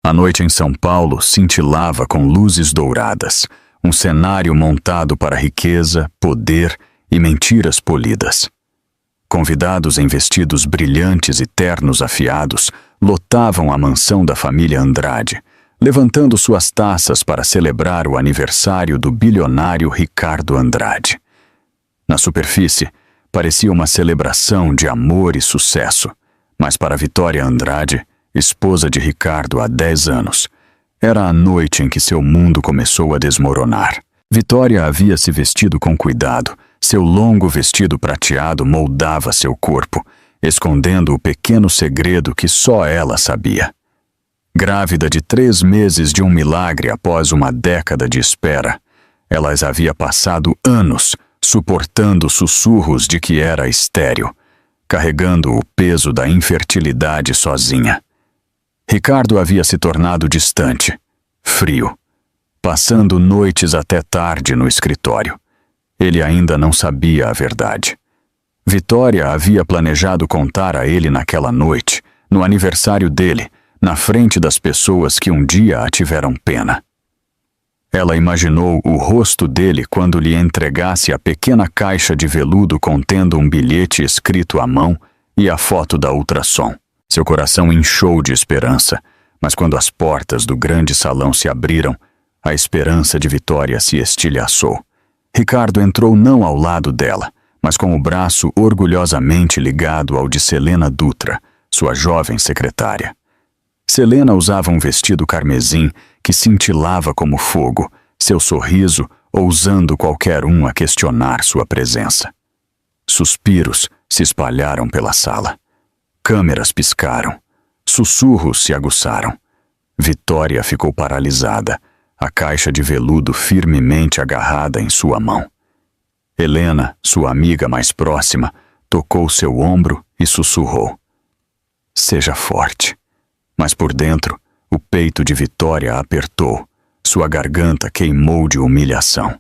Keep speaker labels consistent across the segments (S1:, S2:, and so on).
S1: A noite em São Paulo cintilava com luzes douradas, um cenário montado para riqueza, poder e mentiras polidas. Convidados em vestidos brilhantes e ternos afiados lotavam a mansão da família Andrade, levantando suas taças para celebrar o aniversário do bilionário Ricardo Andrade. Na superfície, parecia uma celebração de amor e sucesso, mas para Vitória Andrade, esposa de Ricardo há 10 anos, era a noite em que seu mundo começou a desmoronar. Vitória havia se vestido com cuidado. Seu longo vestido prateado moldava seu corpo, escondendo o pequeno segredo que só ela sabia. Grávida de 3 meses de um milagre após uma década de espera, ela havia passado anos suportando sussurros de que era estéril, carregando o peso da infertilidade sozinha. Ricardo havia se tornado distante, frio, passando noites até tarde no escritório. Ele ainda não sabia a verdade. Vitória havia planejado contar a ele naquela noite, no aniversário dele, na frente das pessoas que um dia a tiveram pena. Ela imaginou o rosto dele quando lhe entregasse a pequena caixa de veludo contendo um bilhete escrito à mão e a foto da ultrassom. Seu coração inchou de esperança, mas quando as portas do grande salão se abriram, a esperança de Vitória se estilhaçou. Ricardo entrou não ao lado dela, mas com o braço orgulhosamente ligado ao de Selena Dutra, sua jovem secretária. Selena usava um vestido carmesim que cintilava como fogo, seu sorriso ousando qualquer um a questionar sua presença. Suspiros se espalharam pela sala. Câmeras piscaram. Sussurros se aguçaram. Vitória ficou paralisada, a caixa de veludo firmemente agarrada em sua mão. Helena, sua amiga mais próxima, tocou seu ombro e sussurrou: "Seja forte." Mas por dentro, o peito de Vitória apertou, sua garganta queimou de humilhação.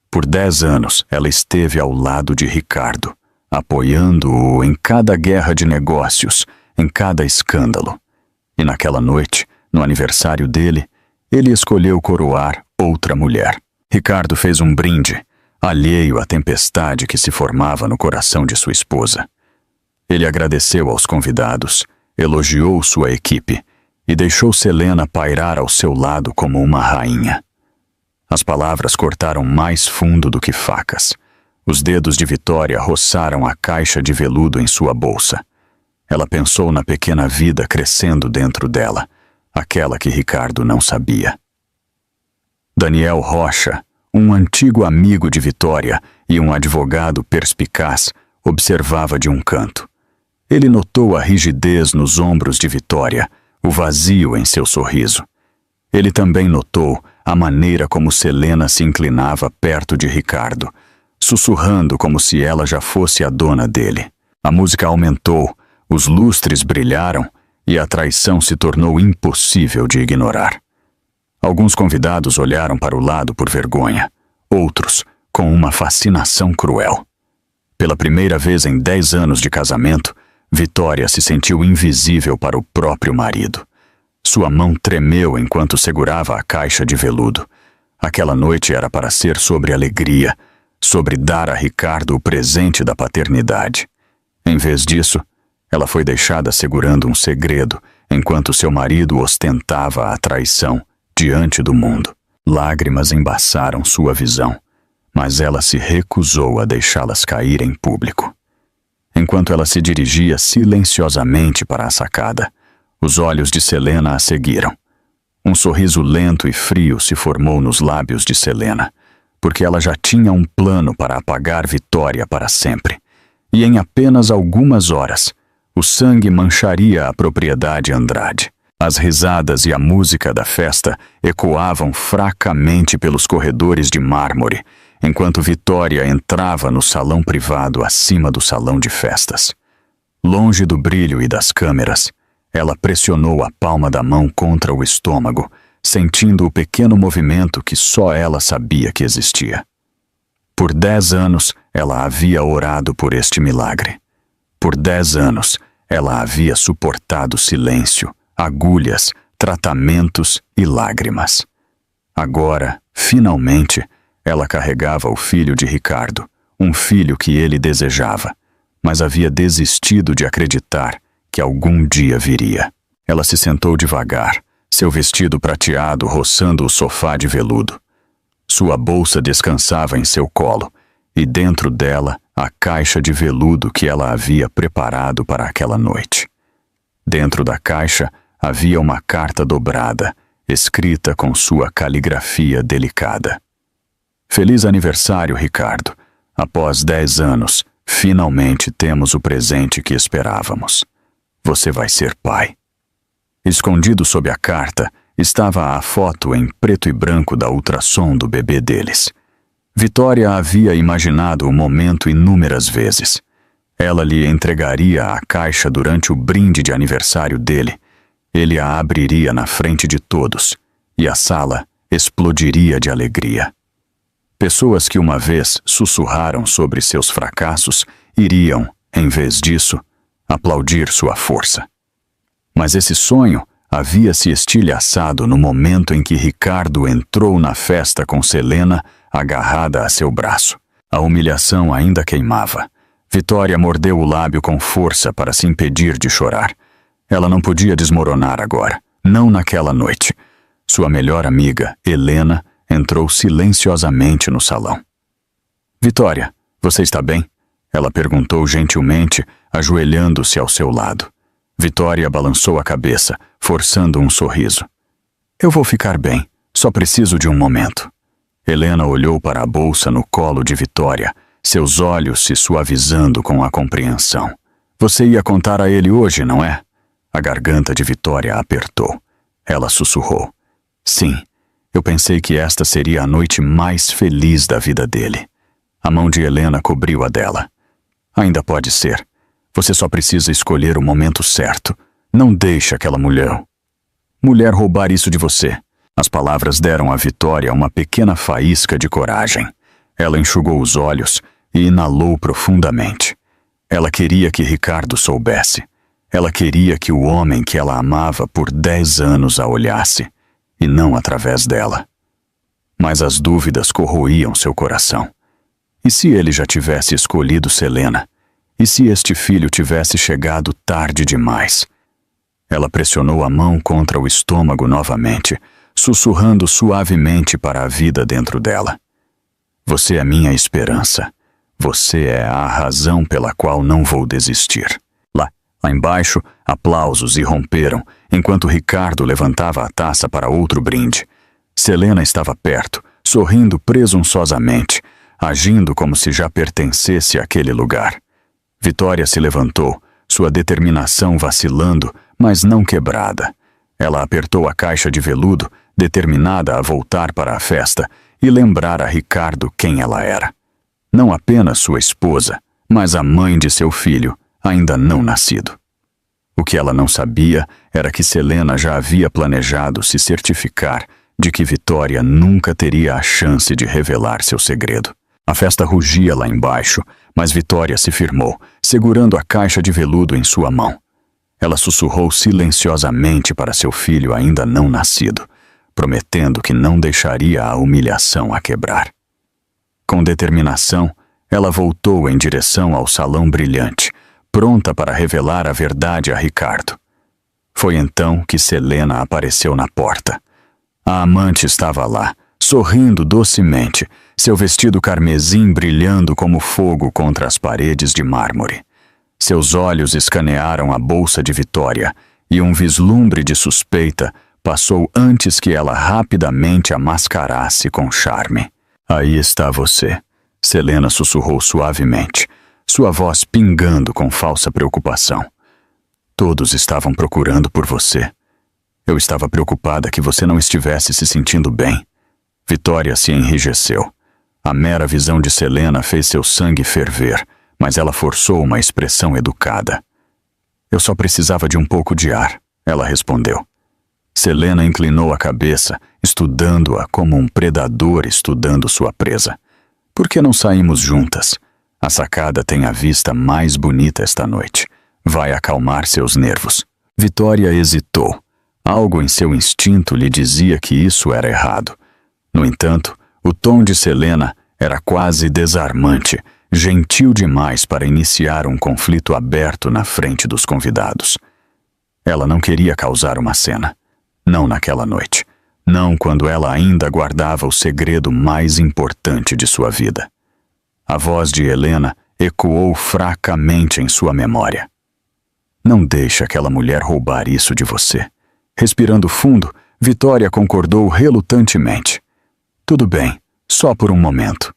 S1: Por 10 anos, ela esteve ao lado de Ricardo, apoiando-o em cada guerra de negócios, em cada escândalo. E naquela noite, no aniversário dele, ele escolheu coroar outra mulher. Ricardo fez um brinde, alheio à tempestade que se formava no coração de sua esposa. Ele agradeceu aos convidados, elogiou sua equipe e deixou Selena pairar ao seu lado como uma rainha. As palavras cortaram mais fundo do que facas. Os dedos de Vitória roçaram a caixa de veludo em sua bolsa. Ela pensou na pequena vida crescendo dentro dela, aquela que Ricardo não sabia. Daniel Rocha, um antigo amigo de Vitória e um advogado perspicaz, observava de um canto. Ele notou a rigidez nos ombros de Vitória, o vazio em seu sorriso. Ele também notou a maneira como Selena se inclinava perto de Ricardo, sussurrando como se ela já fosse a dona dele. A música aumentou, os lustres brilharam e a traição se tornou impossível de ignorar. Alguns convidados olharam para o lado por vergonha, outros com uma fascinação cruel. Pela primeira vez em 10 anos de casamento, Vitória se sentiu invisível para o próprio marido. Sua mão tremeu enquanto segurava a caixa de veludo. Aquela noite era para ser sobre alegria, sobre dar a Ricardo o presente da paternidade. Em vez disso, ela foi deixada segurando um segredo, enquanto seu marido ostentava a traição diante do mundo. Lágrimas embaçaram sua visão, mas ela se recusou a deixá-las cair em público. Enquanto ela se dirigia silenciosamente para a sacada, os olhos de Selena a seguiram. Um sorriso lento e frio se formou nos lábios de Selena, porque ela já tinha um plano para apagar Vitória para sempre. E em apenas algumas horas, o sangue mancharia a propriedade Andrade. As risadas e a música da festa ecoavam fracamente pelos corredores de mármore, enquanto Vitória entrava no salão privado acima do salão de festas. Longe do brilho e das câmeras, ela pressionou a palma da mão contra o estômago, sentindo o pequeno movimento que só ela sabia que existia. Por 10 anos, ela havia orado por este milagre. Por 10 anos, ela havia suportado silêncio, agulhas, tratamentos e lágrimas. Agora, finalmente, ela carregava o filho de Ricardo, um filho que ele desejava, mas havia desistido de acreditar que algum dia viria. Ela se sentou devagar, seu vestido prateado roçando o sofá de veludo. Sua bolsa descansava em seu colo, e dentro dela a caixa de veludo que ela havia preparado para aquela noite. Dentro da caixa havia uma carta dobrada, escrita com sua caligrafia delicada. Feliz aniversário, Ricardo. Após 10 anos, finalmente temos o presente que esperávamos. Você vai ser pai. Escondido sob a carta estava a foto em preto e branco da ultrassom do bebê deles. Vitória havia imaginado o momento inúmeras vezes. Ela lhe entregaria a caixa durante o brinde de aniversário dele. Ele a abriria na frente de todos, e a sala explodiria de alegria. Pessoas que uma vez sussurraram sobre seus fracassos iriam, em vez disso, aplaudir sua força. Mas esse sonho havia se estilhaçado no momento em que Ricardo entrou na festa com Selena agarrada a seu braço. A humilhação ainda queimava. Vitória mordeu o lábio com força para se impedir de chorar. Ela não podia desmoronar agora, não naquela noite. Sua melhor amiga, Helena, entrou silenciosamente no salão. Vitória, você está bem? Ela perguntou gentilmente, ajoelhando-se ao seu lado. Vitória balançou a cabeça, forçando um sorriso. Eu vou ficar bem, só preciso de um momento. Helena olhou para a bolsa no colo de Vitória, seus olhos se suavizando com a compreensão. Você ia contar a ele hoje, não é? A garganta de Vitória apertou. Ela sussurrou. Sim, eu pensei que esta seria a noite mais feliz da vida dele. A mão de Helena cobriu a dela. Ainda pode ser. Você só precisa escolher o momento certo. Não deixe aquela mulher roubar isso de você. As palavras deram a Vitória uma pequena faísca de coragem. Ela enxugou os olhos e inalou profundamente. Ela queria que Ricardo soubesse. Ela queria que o homem que ela amava por 10 anos a olhasse, e não através dela. Mas as dúvidas corroíam seu coração. E se ele já tivesse escolhido Selena? E se este filho tivesse chegado tarde demais? Ela pressionou a mão contra o estômago novamente, sussurrando suavemente para a vida dentro dela. Você é minha esperança. Você é a razão pela qual não vou desistir. Lá embaixo, aplausos irromperam, enquanto Ricardo levantava a taça para outro brinde. Selena estava perto, sorrindo presunçosamente, agindo como se já pertencesse àquele lugar. Vitória se levantou, sua determinação vacilando, mas não quebrada. Ela apertou a caixa de veludo, determinada a voltar para a festa e lembrar a Ricardo quem ela era. Não apenas sua esposa, mas a mãe de seu filho, ainda não nascido. O que ela não sabia era que Selena já havia planejado se certificar de que Vitória nunca teria a chance de revelar seu segredo. A festa rugia lá embaixo, mas Vitória se firmou, segurando a caixa de veludo em sua mão. Ela sussurrou silenciosamente para seu filho ainda não nascido, prometendo que não deixaria a humilhação a quebrar. Com determinação, ela voltou em direção ao salão brilhante, pronta para revelar a verdade a Ricardo. Foi então que Selena apareceu na porta. A amante estava lá, sorrindo docemente, seu vestido carmesim brilhando como fogo contra as paredes de mármore. Seus olhos escanearam a bolsa de Vitória, e um vislumbre de suspeita passou antes que ela rapidamente a mascarasse com charme. Aí está você, Selena sussurrou suavemente, sua voz pingando com falsa preocupação. Todos estavam procurando por você. Eu estava preocupada que você não estivesse se sentindo bem. Vitória se enrijeceu. A mera visão de Selena fez seu sangue ferver, mas ela forçou uma expressão educada. Eu só precisava de um pouco de ar, ela respondeu. Selena inclinou a cabeça, estudando-a como um predador estudando sua presa. Por que não saímos juntas? A sacada tem a vista mais bonita esta noite. Vai acalmar seus nervos. Vitória hesitou. Algo em seu instinto lhe dizia que isso era errado. No entanto, o tom de Selena era quase desarmante, gentil demais para iniciar um conflito aberto na frente dos convidados. Ela não queria causar uma cena. Não naquela noite. Não quando ela ainda guardava o segredo mais importante de sua vida. A voz de Helena ecoou fracamente em sua memória. Não deixe aquela mulher roubar isso de você. Respirando fundo, Vitória concordou relutantemente. Tudo bem, só por um momento.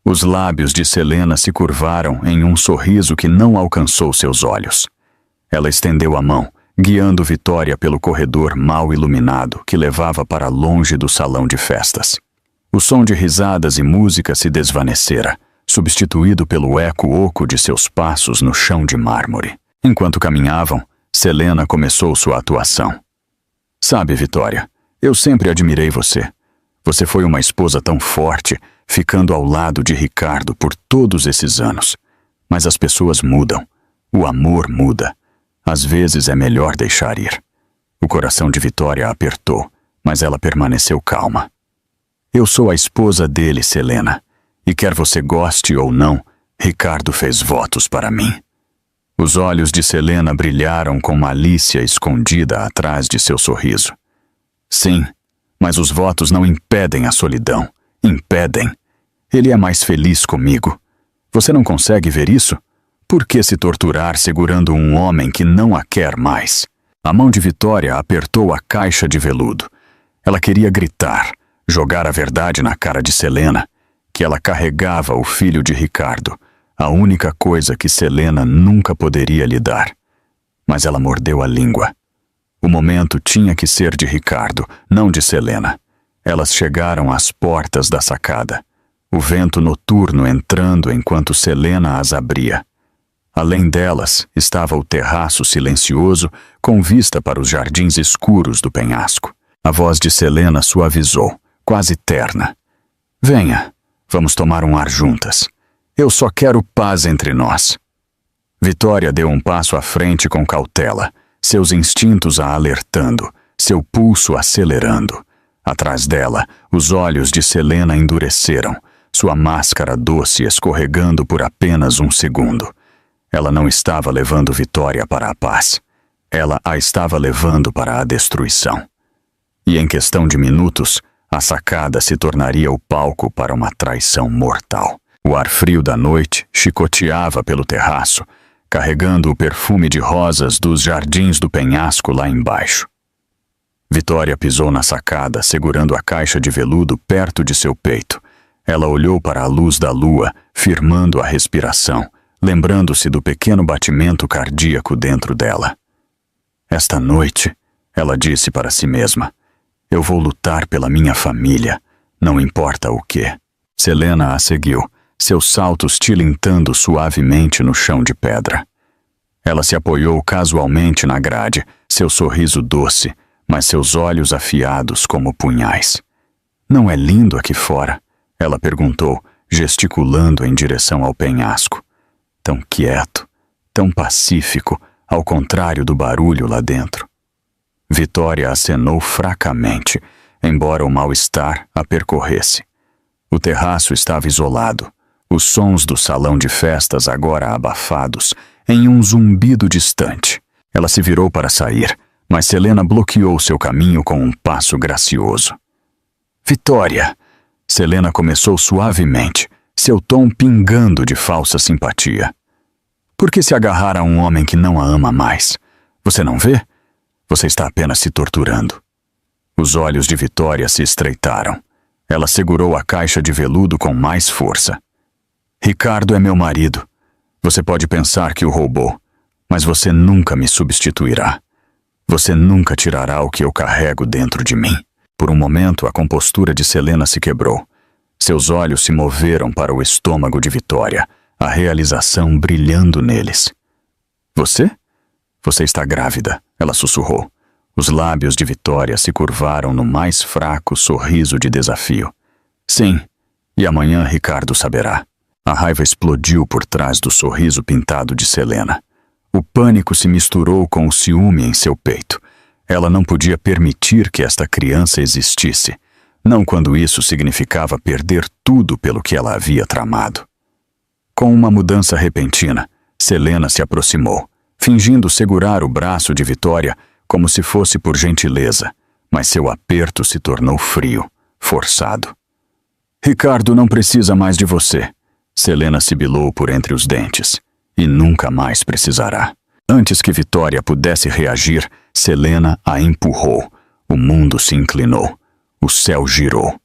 S1: Os lábios de Selena se curvaram em um sorriso que não alcançou seus olhos. Ela estendeu a mão, guiando Vitória pelo corredor mal iluminado que levava para longe do salão de festas. O som de risadas e música se desvanecera, substituído pelo eco oco de seus passos no chão de mármore. Enquanto caminhavam, Selena começou sua atuação. Sabe, Vitória, eu sempre admirei você. Você foi uma esposa tão forte, ficando ao lado de Ricardo por todos esses anos. Mas as pessoas mudam. O amor muda. Às vezes é melhor deixar ir. O coração de Vitória apertou, mas ela permaneceu calma. Eu sou a esposa dele, Selena. E quer você goste ou não, Ricardo fez votos para mim. Os olhos de Selena brilharam com malícia escondida atrás de seu sorriso. Sim, mas os votos não impedem a solidão. Impedem. Ele é mais feliz comigo. Você não consegue ver isso? Por que se torturar segurando um homem que não a quer mais? A mão de Vitória apertou a caixa de veludo. Ela queria gritar, jogar a verdade na cara de Selena, que ela carregava o filho de Ricardo, a única coisa que Selena nunca poderia lhe dar. Mas ela mordeu a língua. O momento tinha que ser de Ricardo, não de Selena. Elas chegaram às portas da sacada, o vento noturno entrando enquanto Selena as abria. Além delas estava o terraço silencioso com vista para os jardins escuros do penhasco. A voz de Selena suavizou, quase terna. Venha, vamos tomar um ar juntas. Eu só quero paz entre nós. Vitória deu um passo à frente com cautela, seus instintos a alertando, seu pulso acelerando. Atrás dela, os olhos de Selena endureceram, sua máscara doce escorregando por apenas um segundo. Ela não estava levando Vitória para a paz. Ela a estava levando para a destruição. E em questão de minutos, a sacada se tornaria o palco para uma traição mortal. O ar frio da noite chicoteava pelo terraço, carregando o perfume de rosas dos jardins do penhasco lá embaixo. Vitória pisou na sacada, segurando a caixa de veludo perto de seu peito. Ela olhou para a luz da lua, firmando a respiração, lembrando-se do pequeno batimento cardíaco dentro dela. Esta noite, ela disse para si mesma, eu vou lutar pela minha família, não importa o quê. Selena a seguiu, seus saltos tilintando suavemente no chão de pedra. Ela se apoiou casualmente na grade, seu sorriso doce, mas seus olhos afiados como punhais. Não é lindo aqui fora? Ela perguntou, gesticulando em direção ao penhasco. Tão quieto, tão pacífico, ao contrário do barulho lá dentro. Vitória acenou fracamente, embora o mal-estar a percorresse. O terraço estava isolado, os sons do salão de festas agora abafados, em um zumbido distante. Ela se virou para sair, mas Selena bloqueou seu caminho com um passo gracioso. Vitória! Selena começou suavemente, seu tom pingando de falsa simpatia. Por que se agarrar a um homem que não a ama mais? Você não vê? Você está apenas se torturando. Os olhos de Vitória se estreitaram. Ela segurou a caixa de veludo com mais força. Ricardo é meu marido. Você pode pensar que o roubou, mas você nunca me substituirá. Você nunca tirará o que eu carrego dentro de mim. Por um momento, a compostura de Selena se quebrou. Seus olhos se moveram para o estômago de Vitória, a realização brilhando neles. Você? Você está grávida, ela sussurrou. Os lábios de Vitória se curvaram no mais fraco sorriso de desafio. Sim, e amanhã Ricardo saberá. A raiva explodiu por trás do sorriso pintado de Selena. O pânico se misturou com o ciúme em seu peito. Ela não podia permitir que esta criança existisse, não quando isso significava perder tudo pelo que ela havia tramado. Com uma mudança repentina, Selena se aproximou, fingindo segurar o braço de Vitória como se fosse por gentileza, mas seu aperto se tornou frio, forçado. Ricardo não precisa mais de você, Selena sibilou por entre os dentes, e nunca mais precisará. Antes que Vitória pudesse reagir, Selena a empurrou. O mundo se inclinou. O céu girou.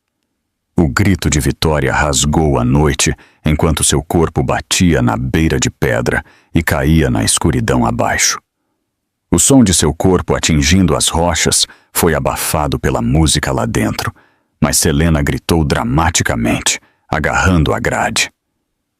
S1: O grito de Vitória rasgou a noite enquanto seu corpo batia na beira de pedra e caía na escuridão abaixo. O som de seu corpo atingindo as rochas foi abafado pela música lá dentro, mas Selena gritou dramaticamente, agarrando a grade.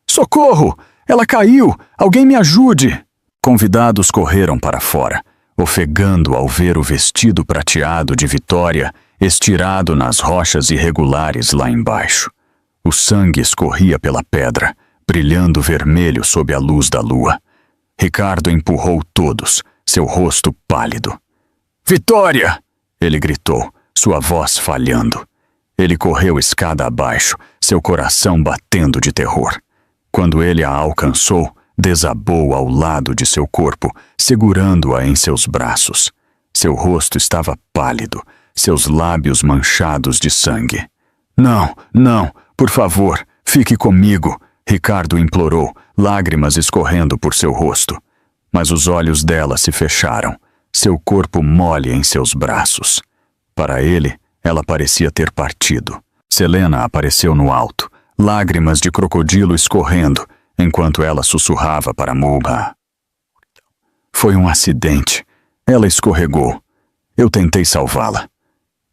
S1: Socorro! Ela caiu! Alguém me ajude! Convidados correram para fora, ofegando ao ver o vestido prateado de Vitória estirado nas rochas irregulares lá embaixo. O sangue escorria pela pedra, brilhando vermelho sob a luz da lua. Ricardo empurrou todos, seu rosto pálido. Vitória! Ele gritou, sua voz falhando. Ele correu escada abaixo, seu coração batendo de terror. Quando ele a alcançou, desabou ao lado de seu corpo, segurando-a em seus braços. Seu rosto estava pálido, seus lábios manchados de sangue. Não, não, por favor, fique comigo, Ricardo implorou, lágrimas escorrendo por seu rosto. Mas os olhos dela se fecharam, seu corpo mole em seus braços. Para ele, ela parecia ter partido. Selena apareceu no alto, lágrimas de crocodilo escorrendo, enquanto ela sussurrava para Mulba. Foi um acidente. Ela escorregou. Eu tentei salvá-la.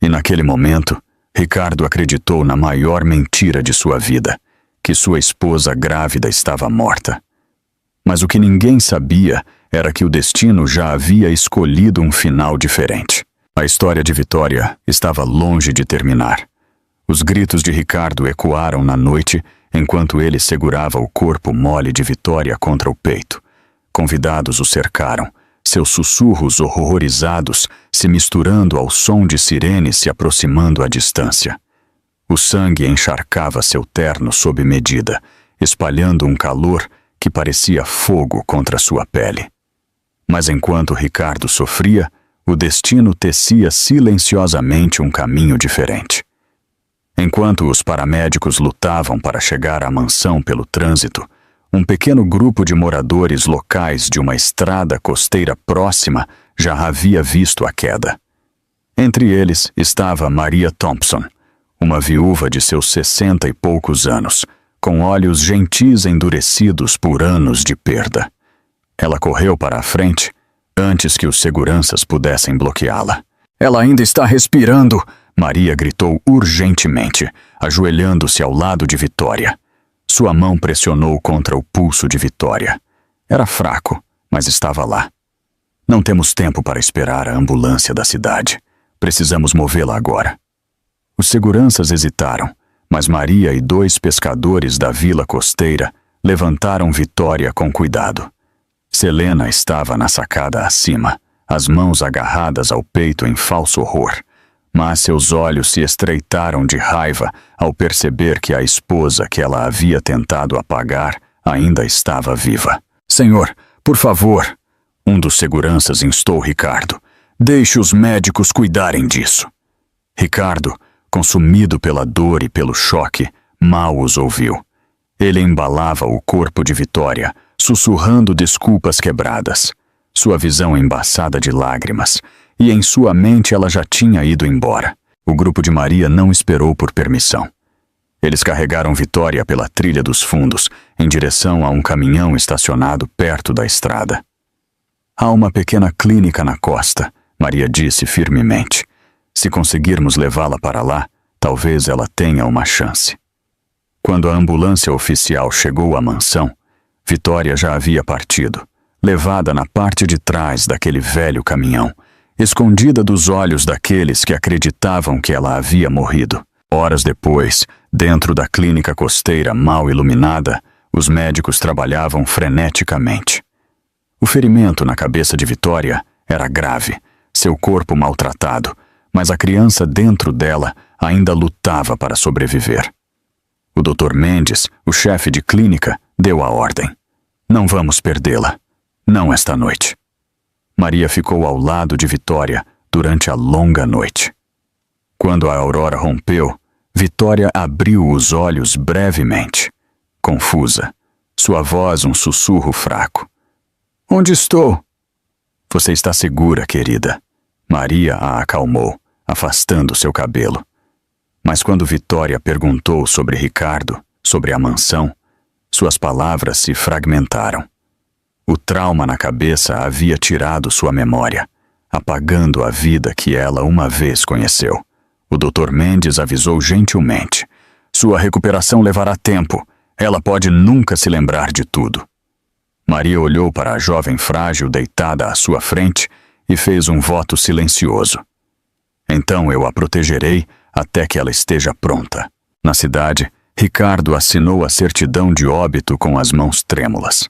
S1: E naquele momento, Ricardo acreditou na maior mentira de sua vida, que sua esposa grávida estava morta. Mas o que ninguém sabia era que o destino já havia escolhido um final diferente. A história de Vitória estava longe de terminar. Os gritos de Ricardo ecoaram na noite enquanto ele segurava o corpo mole de Vitória contra o peito. Convidados o cercaram, seus sussurros horrorizados se misturando ao som de sirenes se aproximando à distância. O sangue encharcava seu terno sob medida, espalhando um calor que parecia fogo contra sua pele. Mas enquanto Ricardo sofria, o destino tecia silenciosamente um caminho diferente. Enquanto os paramédicos lutavam para chegar à mansão pelo trânsito, um pequeno grupo de moradores locais de uma estrada costeira próxima já havia visto a queda. Entre eles estava Maria Thompson, uma viúva de seus 60 e poucos anos, com olhos gentis endurecidos por anos de perda. Ela correu para a frente antes que os seguranças pudessem bloqueá-la. Ela ainda está respirando! Maria gritou urgentemente, ajoelhando-se ao lado de Vitória. Sua mão pressionou contra o pulso de Vitória. Era fraco, mas estava lá. Não temos tempo para esperar a ambulância da cidade. Precisamos movê-la agora. Os seguranças hesitaram, mas Maria e 2 pescadores da vila costeira levantaram Vitória com cuidado. Selena estava na sacada acima, as mãos agarradas ao peito em falso horror. Mas seus olhos se estreitaram de raiva ao perceber que a esposa que ela havia tentado apagar ainda estava viva. Senhor, por favor, um dos seguranças instou Ricardo. Deixe os médicos cuidarem disso. Ricardo, consumido pela dor e pelo choque, mal os ouviu. Ele embalava o corpo de Vitória, sussurrando desculpas quebradas. Sua visão embaçada de lágrimas, e em sua mente ela já tinha ido embora. O grupo de Maria não esperou por permissão. Eles carregaram Vitória pela trilha dos fundos, em direção a um caminhão estacionado perto da estrada. Há uma pequena clínica na costa, Maria disse firmemente. Se conseguirmos levá-la para lá, talvez ela tenha uma chance. Quando a ambulância oficial chegou à mansão, Vitória já havia partido, levada na parte de trás daquele velho caminhão, escondida dos olhos daqueles que acreditavam que ela havia morrido. Horas depois, dentro da clínica costeira mal iluminada, os médicos trabalhavam freneticamente. O ferimento na cabeça de Vitória era grave, seu corpo maltratado, mas a criança dentro dela ainda lutava para sobreviver. O Dr. Mendes, o chefe de clínica, deu a ordem. Não vamos perdê-la. Não esta noite. Maria ficou ao lado de Vitória durante a longa noite. Quando a aurora rompeu, Vitória abriu os olhos brevemente, confusa, sua voz um sussurro fraco. Onde estou? Você está segura, querida. Maria a acalmou, afastando seu cabelo. Mas quando Vitória perguntou sobre Ricardo, sobre a mansão, suas palavras se fragmentaram. O trauma na cabeça havia tirado sua memória, apagando a vida que ela uma vez conheceu. O Dr. Mendes avisou gentilmente. Sua recuperação levará tempo. Ela pode nunca se lembrar de tudo. Maria olhou para a jovem frágil deitada à sua frente e fez um voto silencioso. Então eu a protegerei até que ela esteja pronta. Na cidade, Ricardo assinou a certidão de óbito com as mãos trêmulas.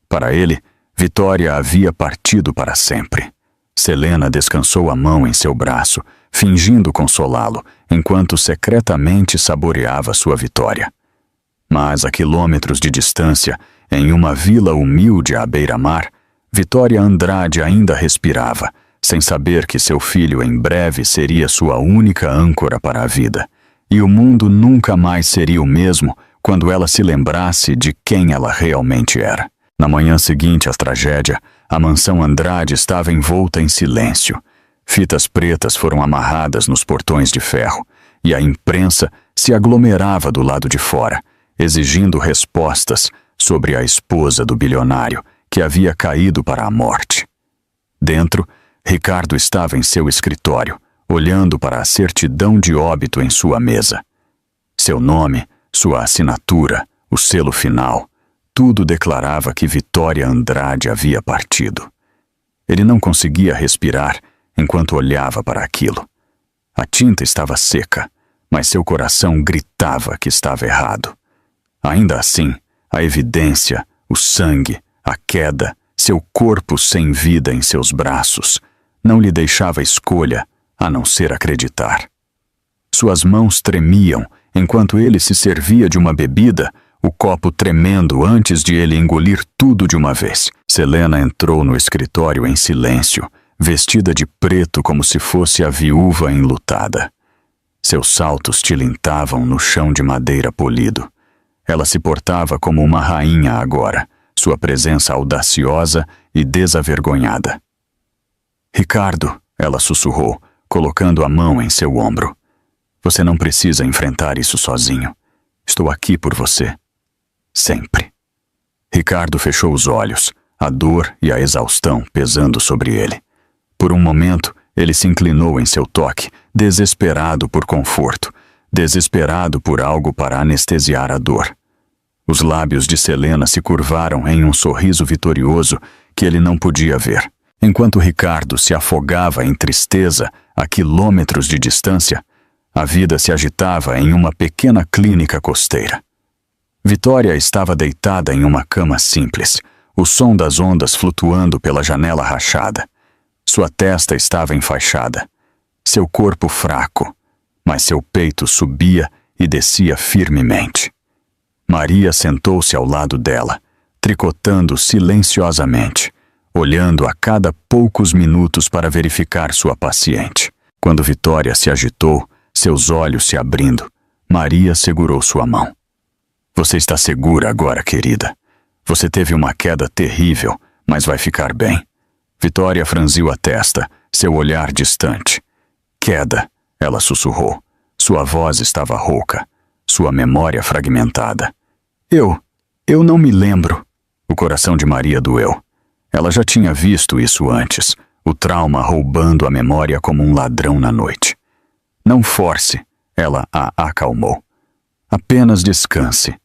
S1: Para ele, Vitória havia partido para sempre. Selena descansou a mão em seu braço, fingindo consolá-lo, enquanto secretamente saboreava sua vitória. Mas a quilômetros de distância, em uma vila humilde à beira-mar, Vitória Andrade ainda respirava, sem saber que seu filho em breve seria sua única âncora para a vida, e o mundo nunca mais seria o mesmo quando ela se lembrasse de quem ela realmente era. Na manhã seguinte à tragédia, a mansão Andrade estava envolta em silêncio. Fitas pretas foram amarradas nos portões de ferro, e a imprensa se aglomerava do lado de fora, exigindo respostas sobre a esposa do bilionário que havia caído para a morte. Dentro, Ricardo estava em seu escritório, olhando para a certidão de óbito em sua mesa. Seu nome, sua assinatura, o selo final, tudo declarava que Vitória Andrade havia partido. Ele não conseguia respirar enquanto olhava para aquilo. A tinta estava seca, mas seu coração gritava que estava errado. Ainda assim, a evidência, o sangue, a queda, seu corpo sem vida em seus braços, não lhe deixava escolha a não ser acreditar. Suas mãos tremiam enquanto ele se servia de uma bebida, o copo tremendo antes de ele engolir tudo de uma vez. Selena entrou no escritório em silêncio, vestida de preto como se fosse a viúva enlutada. Seus saltos tilintavam no chão de madeira polido. Ela se portava como uma rainha agora, sua presença audaciosa e desavergonhada. Ricardo, ela sussurrou, colocando a mão em seu ombro. Você não precisa enfrentar isso sozinho. Estou aqui por você. Sempre. Ricardo fechou os olhos, a dor e a exaustão pesando sobre ele. Por um momento, ele se inclinou em seu toque, desesperado por conforto, desesperado por algo para anestesiar a dor. Os lábios de Selena se curvaram em um sorriso vitorioso que ele não podia ver. Enquanto Ricardo se afogava em tristeza a quilômetros de distância, a vida se agitava em uma pequena clínica costeira. Vitória estava deitada em uma cama simples, o som das ondas flutuando pela janela rachada. Sua testa estava enfaixada, seu corpo fraco, mas seu peito subia e descia firmemente. Maria sentou-se ao lado dela, tricotando silenciosamente, olhando a cada poucos minutos para verificar sua paciente. Quando Vitória se agitou, seus olhos se abrindo, Maria segurou sua mão. Você está segura agora, querida. Você teve uma queda terrível, mas vai ficar bem. Vitória franziu a testa, seu olhar distante. Queda, ela sussurrou. Sua voz estava rouca, sua memória fragmentada. Eu não me lembro. O coração de Maria doeu. Ela já tinha visto isso antes, o trauma roubando a memória como um ladrão na noite. Não force, ela a acalmou. Apenas descanse.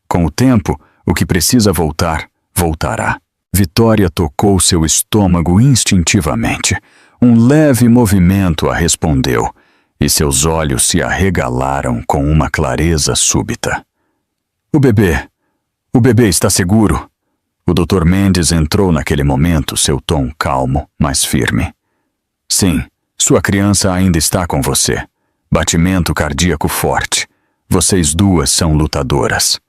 S1: Com o tempo, o que precisa voltar, voltará. Vitória tocou seu estômago instintivamente. Um leve movimento a respondeu, e seus olhos se arregalaram com uma clareza súbita. O bebê está seguro. O Dr. Mendes entrou naquele momento, seu tom calmo, mas firme. Sim, sua criança ainda está com você. Batimento cardíaco forte. Vocês duas são lutadoras.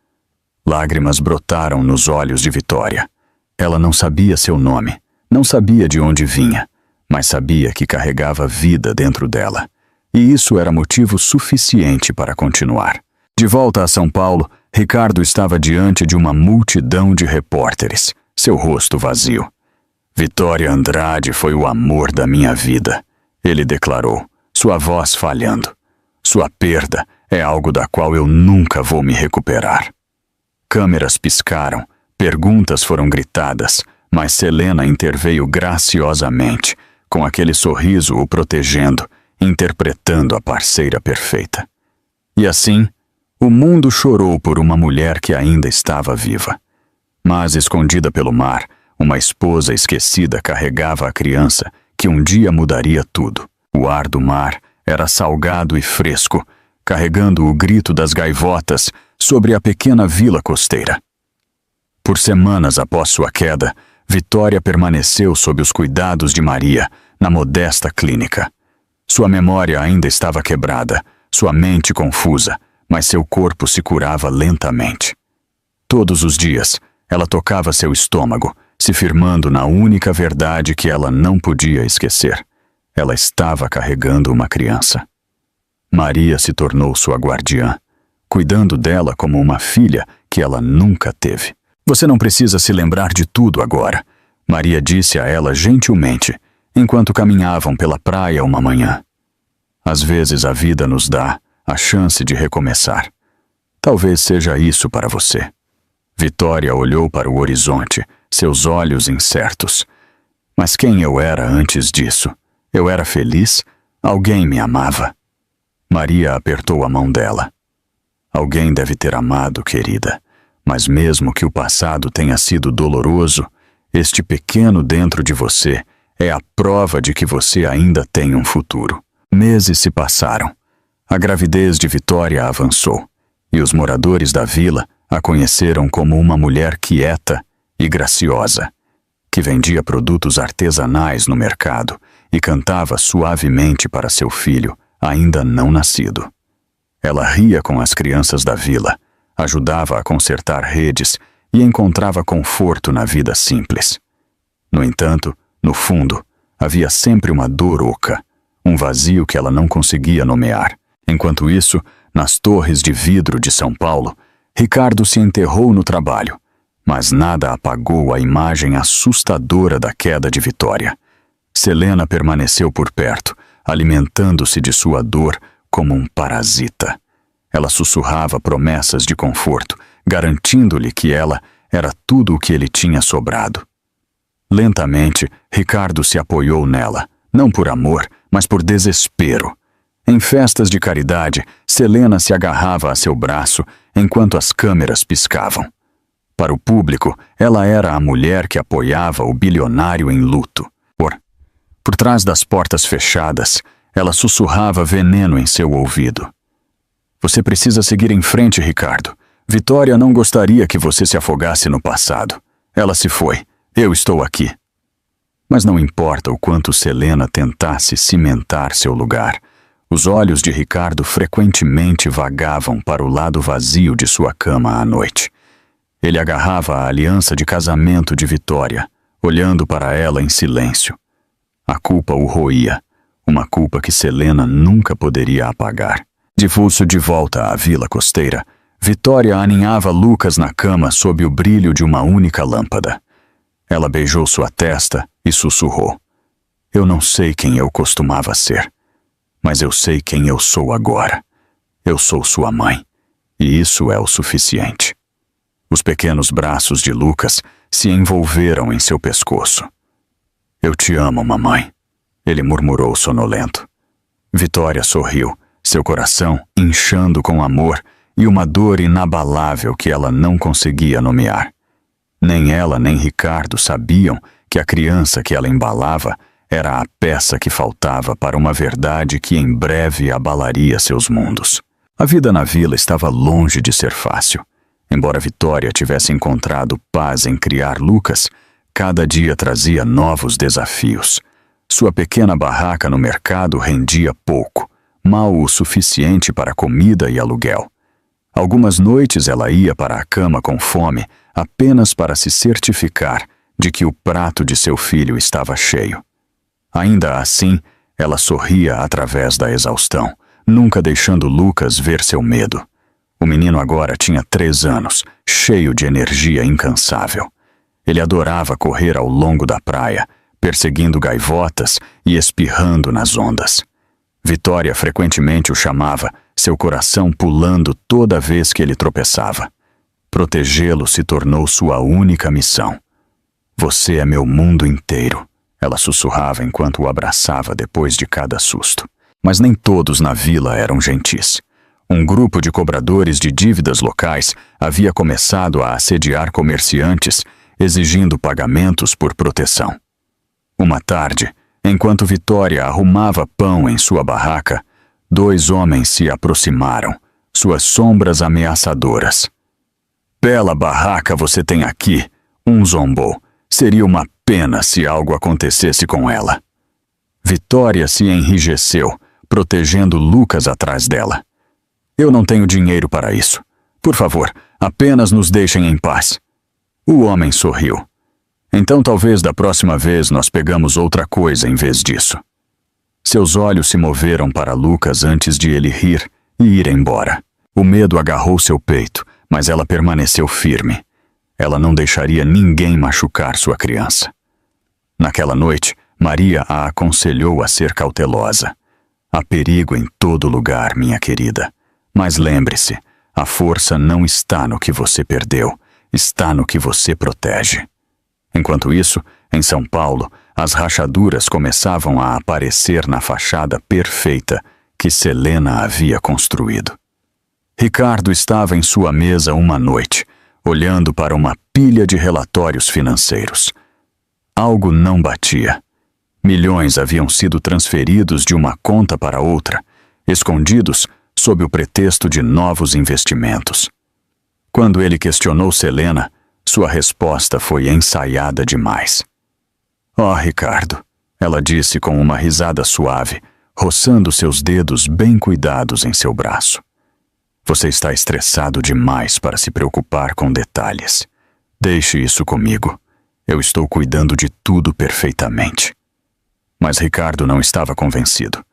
S1: Lágrimas brotaram nos olhos de Vitória. Ela não sabia seu nome, não sabia de onde vinha, mas sabia que carregava vida dentro dela. E isso era motivo suficiente para continuar. De volta a São Paulo, Ricardo estava diante de uma multidão de repórteres, seu rosto vazio. Vitória Andrade foi o amor da minha vida, ele declarou, sua voz falhando. Sua perda é algo da qual eu nunca vou me recuperar. Câmeras piscaram, perguntas foram gritadas, mas Selena interveio graciosamente, com aquele sorriso o protegendo, interpretando a parceira perfeita. E assim, o mundo chorou por uma mulher que ainda estava viva. Mas, escondida pelo mar, uma esposa esquecida carregava a criança que um dia mudaria tudo. O ar do mar era salgado e fresco, carregando o grito das gaivotas sobre a pequena vila costeira. Por semanas após sua queda, Vitória permaneceu sob os cuidados de Maria, na modesta clínica. Sua memória ainda estava quebrada, sua mente confusa, mas seu corpo se curava lentamente. Todos os dias, ela tocava seu estômago, se firmando na única verdade que ela não podia esquecer. Ela estava carregando uma criança. Maria se tornou sua guardiã, cuidando dela como uma filha que ela nunca teve. Você não precisa se lembrar de tudo agora, Maria disse a ela gentilmente, enquanto caminhavam pela praia uma manhã. Às vezes a vida nos dá a chance de recomeçar. Talvez seja isso para você. Vitória olhou para o horizonte, seus olhos incertos. Mas quem eu era antes disso? Eu era feliz? Alguém me amava? Maria apertou a mão dela. Alguém deve ter amado, querida. Mas mesmo que o passado tenha sido doloroso, este pequeno dentro de você é a prova de que você ainda tem um futuro. Meses se passaram. A gravidez de Vitória avançou, e os moradores da vila a conheceram como uma mulher quieta e graciosa, que vendia produtos artesanais no mercado e cantava suavemente para seu filho, ainda não nascido. Ela ria com as crianças da vila, ajudava a consertar redes e encontrava conforto na vida simples. No entanto, no fundo, havia sempre uma dor oca, um vazio que ela não conseguia nomear. Enquanto isso, nas torres de vidro de São Paulo, Ricardo se enterrou no trabalho, mas nada apagou a imagem assustadora da queda de Vitória. Selena permaneceu por perto, alimentando-se de sua dor como um parasita. Ela sussurrava promessas de conforto, garantindo-lhe que ela era tudo o que ele tinha sobrado. Lentamente, Ricardo se apoiou nela, não por amor, mas por desespero. Em festas de caridade, Selena se agarrava a seu braço enquanto as câmeras piscavam. Para o público, ela era a mulher que apoiava o bilionário em luto. Por trás das portas fechadas, ela sussurrava veneno em seu ouvido. Você precisa seguir em frente, Ricardo. Vitória não gostaria que você se afogasse no passado. Ela se foi. Eu estou aqui. Mas não importa o quanto Selena tentasse cimentar seu lugar, os olhos de Ricardo frequentemente vagavam para o lado vazio de sua cama à noite. Ele agarrava a aliança de casamento de Vitória, olhando para ela em silêncio. A culpa o roía, uma culpa que Selena nunca poderia apagar. De vulso de volta à vila costeira, Vitória aninhava Lucas na cama sob o brilho de uma única lâmpada. Ela beijou sua testa e sussurrou. Eu não sei quem eu costumava ser, mas eu sei quem eu sou agora. Eu sou sua mãe, e isso é o suficiente. Os pequenos braços de Lucas se envolveram em seu pescoço. Eu te amo, mamãe, ele murmurou sonolento. Vitória sorriu, seu coração inchando com amor e uma dor inabalável que ela não conseguia nomear. Nem ela nem Ricardo sabiam que a criança que ela embalava era a peça que faltava para uma verdade que em breve abalaria seus mundos. A vida na vila estava longe de ser fácil. Embora Vitória tivesse encontrado paz em criar Lucas, cada dia trazia novos desafios. Sua pequena barraca no mercado rendia pouco, mal o suficiente para comida e aluguel. Algumas noites ela ia para a cama com fome apenas para se certificar de que o prato de seu filho estava cheio. Ainda assim, ela sorria através da exaustão, nunca deixando Lucas ver seu medo. O menino agora tinha 3 anos, cheio de energia incansável. Ele adorava correr ao longo da praia, perseguindo gaivotas e espirrando nas ondas. Vitória frequentemente o chamava, seu coração pulando toda vez que ele tropeçava. Protegê-lo se tornou sua única missão. "Você é meu mundo inteiro", ela sussurrava enquanto o abraçava depois de cada susto. Mas nem todos na vila eram gentis. Um grupo de cobradores de dívidas locais havia começado a assediar comerciantes, exigindo pagamentos por proteção. Uma tarde, enquanto Vitória arrumava pão em sua barraca, 2 homens se aproximaram, suas sombras ameaçadoras. "Bela barraca você tem aqui", um zombou. "Seria uma pena se algo acontecesse com ela." Vitória se enrijeceu, protegendo Lucas atrás dela. "Eu não tenho dinheiro para isso. Por favor, apenas nos deixem em paz." O homem sorriu. "Então talvez da próxima vez nós pegamos outra coisa em vez disso." Seus olhos se moveram para Lucas antes de ele rir e ir embora. O medo agarrou seu peito, mas ela permaneceu firme. Ela não deixaria ninguém machucar sua criança. Naquela noite, Maria a aconselhou a ser cautelosa. "Há perigo em todo lugar, minha querida. Mas lembre-se, a força não está no que você perdeu, está no que você protege." Enquanto isso, em São Paulo, as rachaduras começavam a aparecer na fachada perfeita que Selena havia construído. Ricardo estava em sua mesa uma noite, olhando para uma pilha de relatórios financeiros. Algo não batia. Milhões haviam sido transferidos de uma conta para outra, escondidos sob o pretexto de novos investimentos. Quando ele questionou Selena, sua resposta foi ensaiada demais. "Oh, Ricardo", ela disse com uma risada suave, roçando seus dedos bem cuidados em seu braço. "Você está estressado demais para se preocupar com detalhes. Deixe isso comigo. Eu estou cuidando de tudo perfeitamente." Mas Ricardo não estava convencido.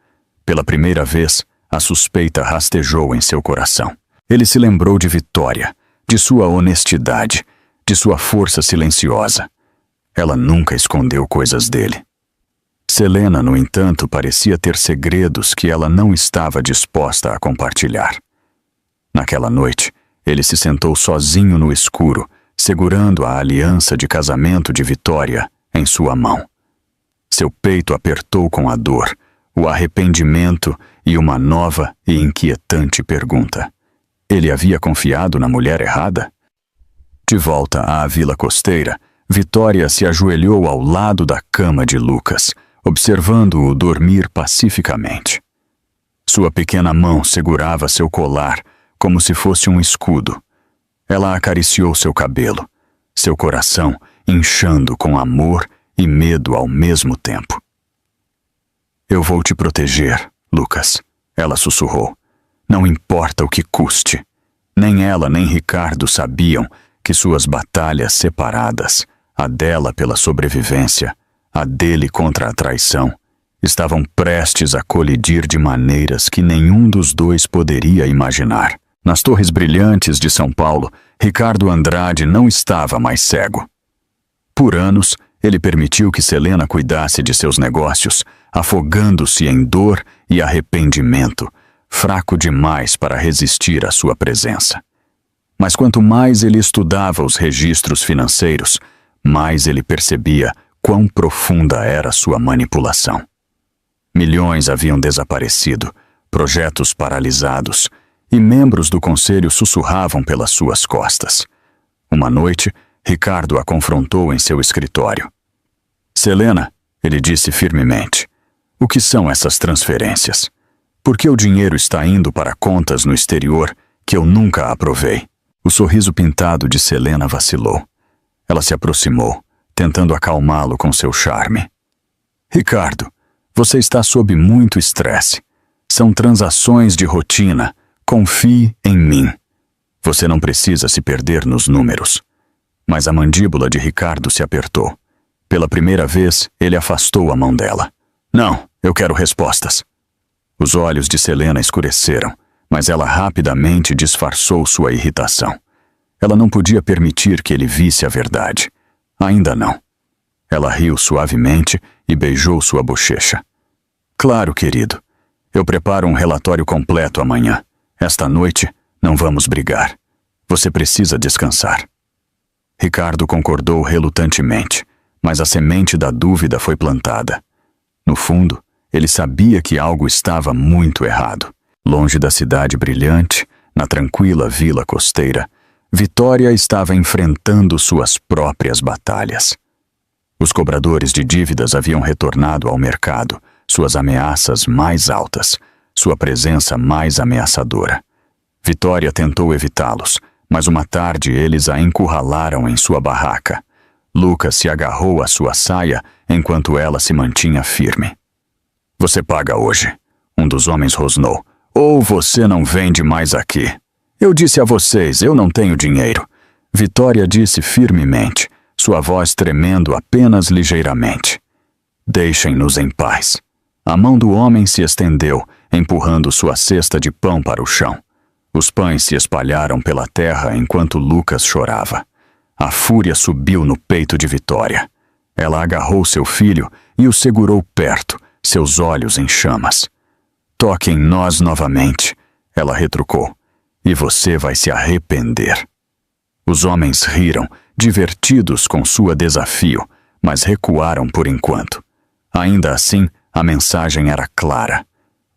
S1: Pela primeira vez, a suspeita rastejou em seu coração. Ele se lembrou de Vitória, de sua honestidade, de sua força silenciosa. Ela nunca escondeu coisas dele. Selena, no entanto, parecia ter segredos que ela não estava disposta a compartilhar. Naquela noite, ele se sentou sozinho no escuro, segurando a aliança de casamento de Vitória em sua mão. Seu peito apertou com a dor, o arrependimento e uma nova e inquietante pergunta. Ele havia confiado na mulher errada? De volta à vila costeira, Vitória se ajoelhou ao lado da cama de Lucas, observando-o dormir pacificamente. Sua pequena mão segurava seu colar como se fosse um escudo. Ela acariciou seu cabelo, seu coração inchando com amor e medo ao mesmo tempo. "Eu vou te proteger, Lucas", ela sussurrou. "Não importa o que custe." Nem ela nem Ricardo sabiam que suas batalhas separadas, a dela pela sobrevivência, a dele contra a traição, estavam prestes a colidir de maneiras que nenhum dos dois poderia imaginar. Nas torres brilhantes de São Paulo, Ricardo Andrade não estava mais cego. Por anos, ele permitiu que Selena cuidasse de seus negócios, afogando-se em dor e arrependimento, fraco demais para resistir à sua presença. Mas quanto mais ele estudava os registros financeiros, mais ele percebia quão profunda era sua manipulação. Milhões haviam desaparecido, projetos paralisados, e membros do conselho sussurravam pelas suas costas. Uma noite, Ricardo a confrontou em seu escritório. "Selena", ele disse firmemente, "o que são essas transferências? Por que o dinheiro está indo para contas no exterior que eu nunca aprovei?" O sorriso pintado de Selena vacilou. Ela se aproximou, tentando acalmá-lo com seu charme. Ricardo, você está sob muito estresse. São transações de rotina. Confie em mim. Você não precisa se perder nos números. Mas a mandíbula de Ricardo se apertou. Pela primeira vez, ele afastou a mão dela. Não, eu quero respostas. Os olhos de Selena escureceram, mas ela rapidamente disfarçou sua irritação. Ela não podia permitir que ele visse a verdade. Ainda não. Ela riu suavemente e beijou sua bochecha. Claro, querido. Eu preparo um relatório completo amanhã. Esta noite, não vamos brigar. Você precisa descansar. Ricardo concordou relutantemente, mas a semente da dúvida foi plantada. No fundo, ele sabia que algo estava muito errado. Longe da cidade brilhante, na tranquila vila costeira, Vitória estava enfrentando suas próprias batalhas. Os cobradores de dívidas haviam retornado ao mercado, suas ameaças mais altas, sua presença mais ameaçadora. Vitória tentou evitá-los, mas uma tarde eles a encurralaram em sua barraca. Lucas se agarrou à sua saia enquanto ela se mantinha firme. Você paga hoje, um dos homens rosnou, ou você não vende mais aqui. Eu disse a vocês, eu não tenho dinheiro. Vitória disse firmemente, sua voz tremendo apenas ligeiramente. Deixem-nos em paz. A mão do homem se estendeu, empurrando sua cesta de pão para o chão. Os pães se espalharam pela terra enquanto Lucas chorava. A fúria subiu no peito de Vitória. Ela agarrou seu filho e o segurou perto, seus olhos em chamas. Toque em nós novamente, ela retrucou, e você vai se arrepender. Os homens riram, divertidos com sua desafio, mas recuaram por enquanto. Ainda assim, a mensagem era clara.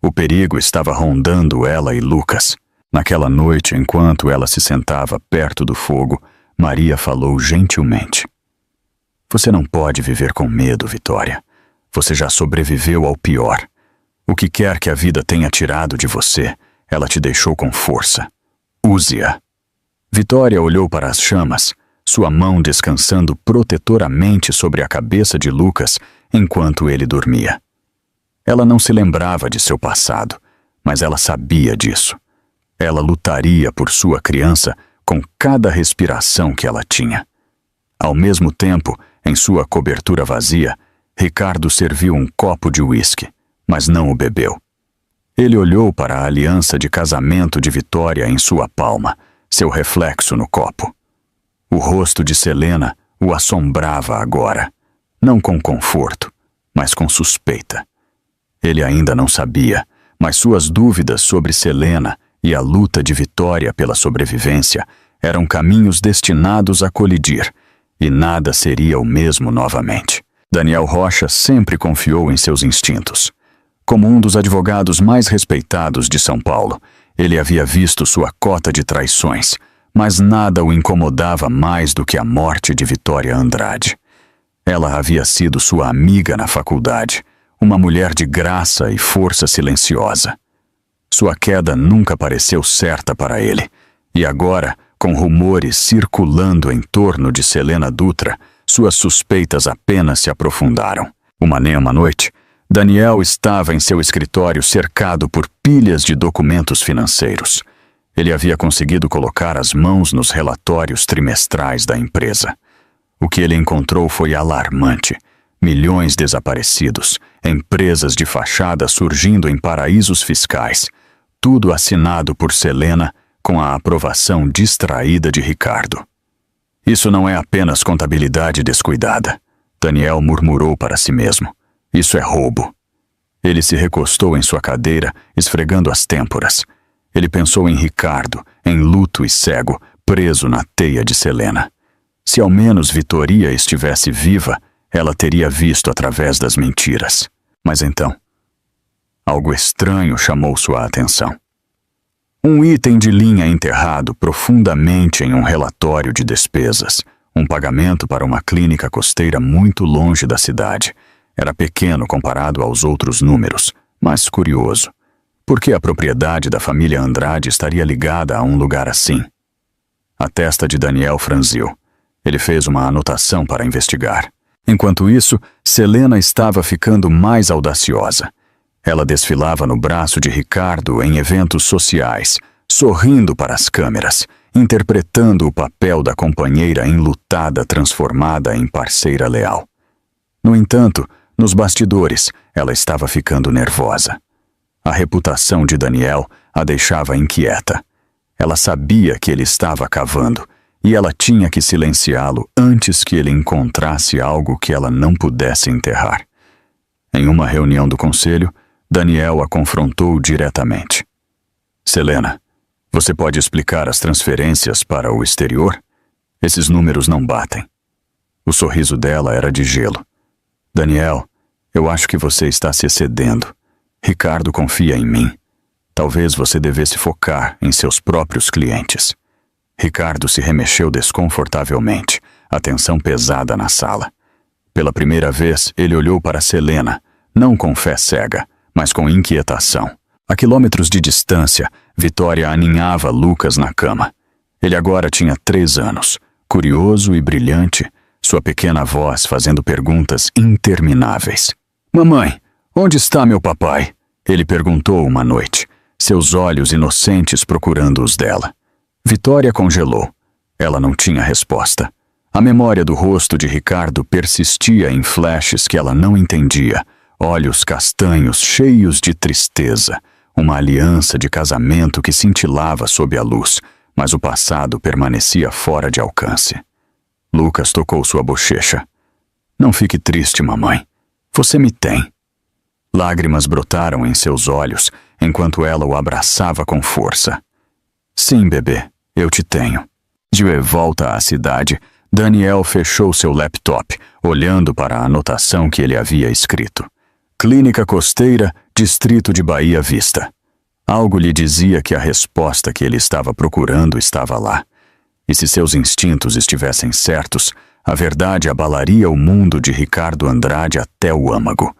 S1: O perigo estava rondando ela e Lucas. Naquela noite, enquanto ela se sentava perto do fogo, Maria falou gentilmente. Você não pode viver com medo, Vitória. Você já sobreviveu ao pior. O que quer que a vida tenha tirado de você, ela te deixou com força. Use-a. Vitória olhou para as chamas, sua mão descansando protetoramente sobre a cabeça de Lucas enquanto ele dormia. Ela não se lembrava de seu passado, mas ela sabia disso. Ela lutaria por sua criança com cada respiração que ela tinha. Ao mesmo tempo, em sua cobertura vazia, Ricardo serviu um copo de uísque, mas não o bebeu. Ele olhou para a aliança de casamento de Vitória em sua palma, seu reflexo no copo. O rosto de Selena o assombrava agora, não com conforto, mas com suspeita. Ele ainda não sabia, mas suas dúvidas sobre Selena e a luta de Vitória pela sobrevivência eram caminhos destinados a colidir, e nada seria o mesmo novamente. Daniel Rocha sempre confiou em seus instintos. Como um dos advogados mais respeitados de São Paulo, ele havia visto sua cota de traições, mas nada o incomodava mais do que a morte de Vitória Andrade. Ela havia sido sua amiga na faculdade, uma mulher de graça e força silenciosa. Sua queda nunca pareceu certa para ele, e agora, com rumores circulando em torno de Selena Dutra, suas suspeitas apenas se aprofundaram. Uma noite, Daniel estava em seu escritório cercado por pilhas de documentos financeiros. Ele havia conseguido colocar as mãos nos relatórios trimestrais da empresa. O que ele encontrou foi alarmante. Milhões desaparecidos, empresas de fachada surgindo em paraísos fiscais, tudo assinado por Selena com a aprovação distraída de Ricardo. Isso não é apenas contabilidade descuidada, Daniel murmurou para si mesmo. Isso é roubo. Ele se recostou em sua cadeira, esfregando as têmporas. Ele pensou em Ricardo, em luto e cego, preso na teia de Selena. Se ao menos Vitória estivesse viva, ela teria visto através das mentiras. Mas então, algo estranho chamou sua atenção. Um item de linha enterrado profundamente em um relatório de despesas, um pagamento para uma clínica costeira muito longe da cidade. Era pequeno comparado aos outros números, mas curioso. Por que a propriedade da família Andrade estaria ligada a um lugar assim? A testa de Daniel franziu. Ele fez uma anotação para investigar. Enquanto isso, Selena estava ficando mais audaciosa. Ela desfilava no braço de Ricardo em eventos sociais, sorrindo para as câmeras, interpretando o papel da companheira enlutada transformada em parceira leal. No entanto, nos bastidores, ela estava ficando nervosa. A reputação de Daniel a deixava inquieta. Ela sabia que ele estava cavando, e ela tinha que silenciá-lo antes que ele encontrasse algo que ela não pudesse enterrar. Em uma reunião do conselho, Daniel a confrontou diretamente. Selena, você pode explicar as transferências para o exterior? Esses números não batem. O sorriso dela era de gelo. Daniel, eu acho que você está se excedendo. Ricardo confia em mim. Talvez você devesse focar em seus próprios clientes. Ricardo se remexeu desconfortavelmente, a tensão pesada na sala. Pela primeira vez, ele olhou para Selena, não com fé cega, mas com inquietação. A quilômetros de distância, Vitória aninhava Lucas na cama. Ele agora tinha 3 anos, curioso e brilhante, sua pequena voz fazendo perguntas intermináveis. Mamãe, onde está meu papai? Ele perguntou uma noite, seus olhos inocentes procurando os dela. Vitória congelou. Ela não tinha resposta. A memória do rosto de Ricardo persistia em flashes que ela não entendia, olhos castanhos cheios de tristeza, uma aliança de casamento que cintilava sob a luz, mas o passado permanecia fora de alcance. Lucas tocou sua bochecha. Não fique triste, mamãe. Você me tem. Lágrimas brotaram em seus olhos, enquanto ela o abraçava com força. Sim, bebê, eu te tenho. De volta à cidade, Daniel fechou seu laptop, olhando para a anotação que ele havia escrito. Clínica Costeira, Distrito de Bahia Vista. Algo lhe dizia que a resposta que ele estava procurando estava lá. E se seus instintos estivessem certos, a verdade abalaria o mundo de Ricardo Andrade até o âmago.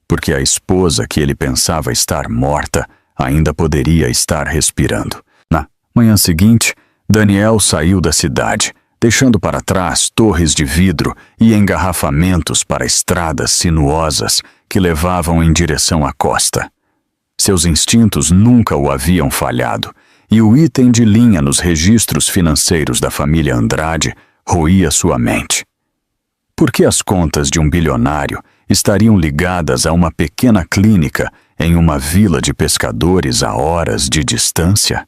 S1: Porque a esposa que ele pensava estar morta ainda poderia estar respirando. Na manhã seguinte, Daniel saiu da cidade, deixando para trás torres de vidro e engarrafamentos para estradas sinuosas que levavam em direção à costa. Seus instintos nunca o haviam falhado, e o item de linha nos registros financeiros da família Andrade roía sua mente. Por que as contas de um bilionário estariam ligadas a uma pequena clínica em uma vila de pescadores a horas de distância?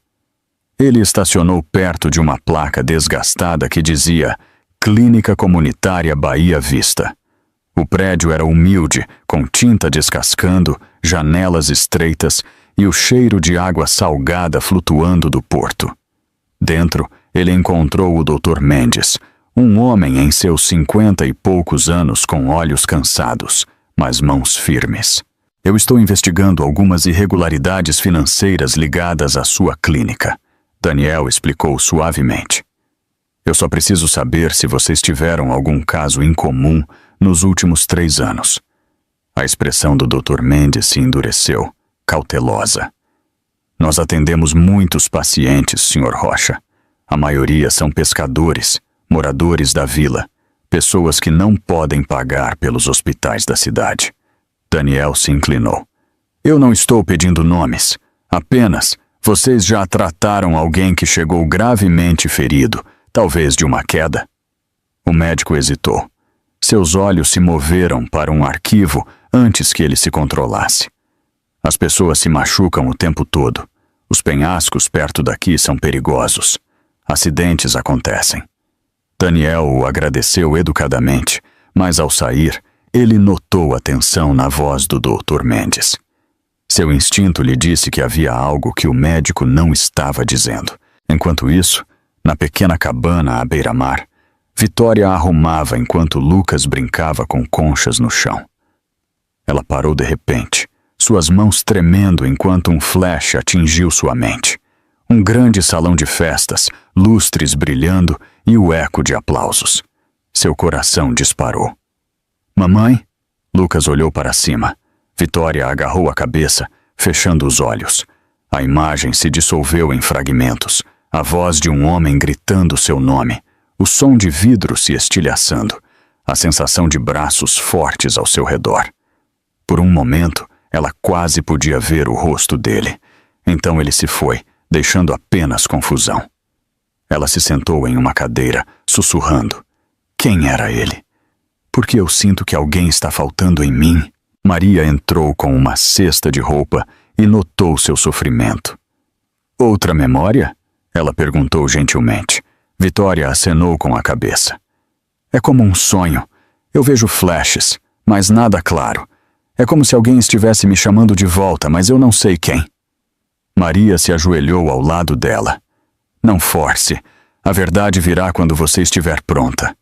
S1: Ele estacionou perto de uma placa desgastada que dizia Clínica Comunitária Bahia Vista. O prédio era humilde, com tinta descascando, janelas estreitas e o cheiro de água salgada flutuando do porto. Dentro, ele encontrou o Dr. Mendes, um homem em seus 50 e poucos anos com olhos cansados, mas mãos firmes. Eu estou investigando algumas irregularidades financeiras ligadas à sua clínica. Daniel explicou suavemente. Eu só preciso saber se vocês tiveram algum caso incomum nos últimos 3 anos. A expressão do Dr. Mendes se endureceu, cautelosa. Nós atendemos muitos pacientes, Sr. Rocha. A maioria são pescadores, moradores da vila, pessoas que não podem pagar pelos hospitais da cidade. Daniel se inclinou. Eu não estou pedindo nomes, apenas vocês já trataram alguém que chegou gravemente ferido, talvez de uma queda? O médico hesitou. Seus olhos se moveram para um arquivo antes que ele se controlasse. As pessoas se machucam o tempo todo. Os penhascos perto daqui são perigosos. Acidentes acontecem. Daniel o agradeceu educadamente, mas ao sair, ele notou a tensão na voz do Dr. Mendes. Seu instinto lhe disse que havia algo que o médico não estava dizendo. Enquanto isso, na pequena cabana à beira-mar, Vitória arrumava enquanto Lucas brincava com conchas no chão. Ela parou de repente, suas mãos tremendo enquanto um flash atingiu sua mente. Um grande salão de festas, lustres brilhando e o eco de aplausos. Seu coração disparou. Mamãe? Lucas olhou para cima. Vitória agarrou a cabeça, fechando os olhos. A imagem se dissolveu em fragmentos, a voz de um homem gritando seu nome, o som de vidro se estilhaçando, a sensação de braços fortes ao seu redor. Por um momento, ela quase podia ver o rosto dele. Então ele se foi, deixando apenas confusão. Ela se sentou em uma cadeira, sussurrando. Quem era ele? Por que eu sinto que alguém está faltando em mim? Maria entrou com uma cesta de roupa e notou seu sofrimento. Outra memória? Ela perguntou gentilmente. Vitória acenou com a cabeça. É como um sonho. Eu vejo flashes, mas nada claro. É como se alguém estivesse me chamando de volta, mas eu não sei quem. Maria se ajoelhou ao lado dela. Não force. A verdade virá quando você estiver pronta.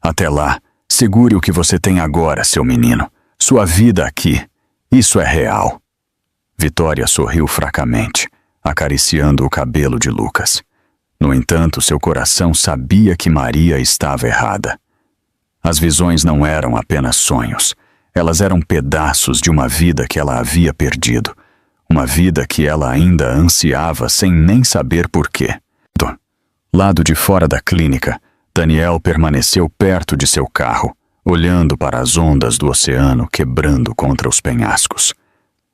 S1: Até lá, segure o que você tem agora, seu menino. Sua vida aqui. Isso é real. Vitória sorriu fracamente, acariciando o cabelo de Lucas. No entanto, seu coração sabia que Maria estava errada. As visões não eram apenas sonhos. Elas eram pedaços de uma vida que ela havia perdido. Uma vida que ela ainda ansiava sem nem saber porquê. Do lado de fora da clínica, Daniel permaneceu perto de seu carro, olhando para as ondas do oceano quebrando contra os penhascos.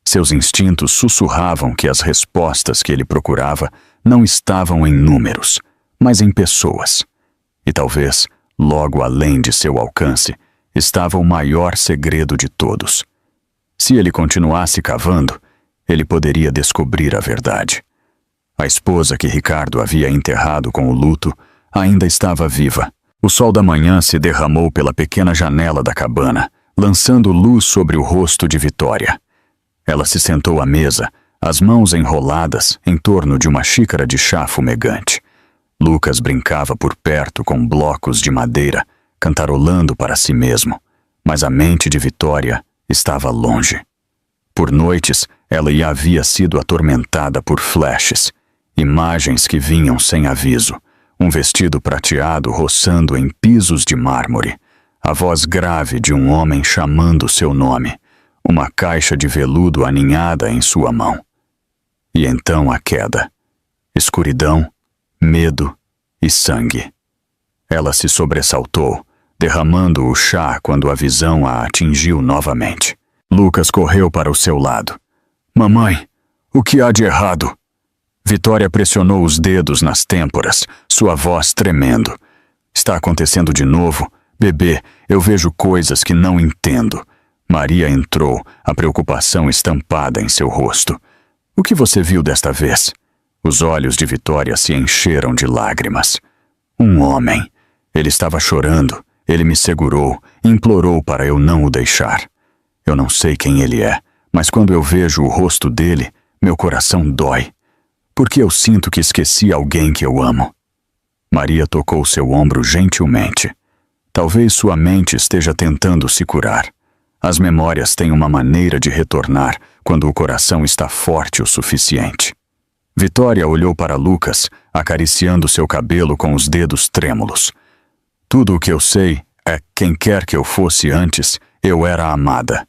S1: Seus instintos sussurravam que as respostas que ele procurava não estavam em números, mas em pessoas. E talvez, logo além de seu alcance, estava o maior segredo de todos. Se ele continuasse cavando, ele poderia descobrir a verdade. A esposa que Ricardo havia enterrado com o luto ainda estava viva. O sol da manhã se derramou pela pequena janela da cabana, lançando luz sobre o rosto de Vitória. Ela se sentou à mesa, as mãos enroladas em torno de uma xícara de chá fumegante. Lucas brincava por perto com blocos de madeira, cantarolando para si mesmo, mas a mente de Vitória estava longe. Por noites, ela havia sido atormentada por flashes, imagens que vinham sem aviso, um vestido prateado roçando em pisos de mármore, a voz grave de um homem chamando seu nome, uma caixa de veludo aninhada em sua mão. E então a queda. Escuridão, medo e sangue. Ela se sobressaltou, derramando o chá quando a visão a atingiu novamente. Lucas correu para o seu lado. Mamãe, o que há de errado? Vitória pressionou os dedos nas têmporas, sua voz tremendo. Está acontecendo de novo? Bebê, eu vejo coisas que não entendo. Maria entrou, a preocupação estampada em seu rosto. O que você viu desta vez? Os olhos de Vitória se encheram de lágrimas. Um homem. Ele estava chorando. Ele me segurou, implorou para eu não o deixar. Eu não sei quem ele é, mas quando eu vejo o rosto dele, meu coração dói. Porque eu sinto que esqueci alguém que eu amo. Maria tocou seu ombro gentilmente. Talvez sua mente esteja tentando se curar. As memórias têm uma maneira de retornar quando o coração está forte o suficiente. Vitória olhou para Lucas, acariciando seu cabelo com os dedos trêmulos. Tudo o que eu sei é, quem quer que eu fosse antes, eu era amada.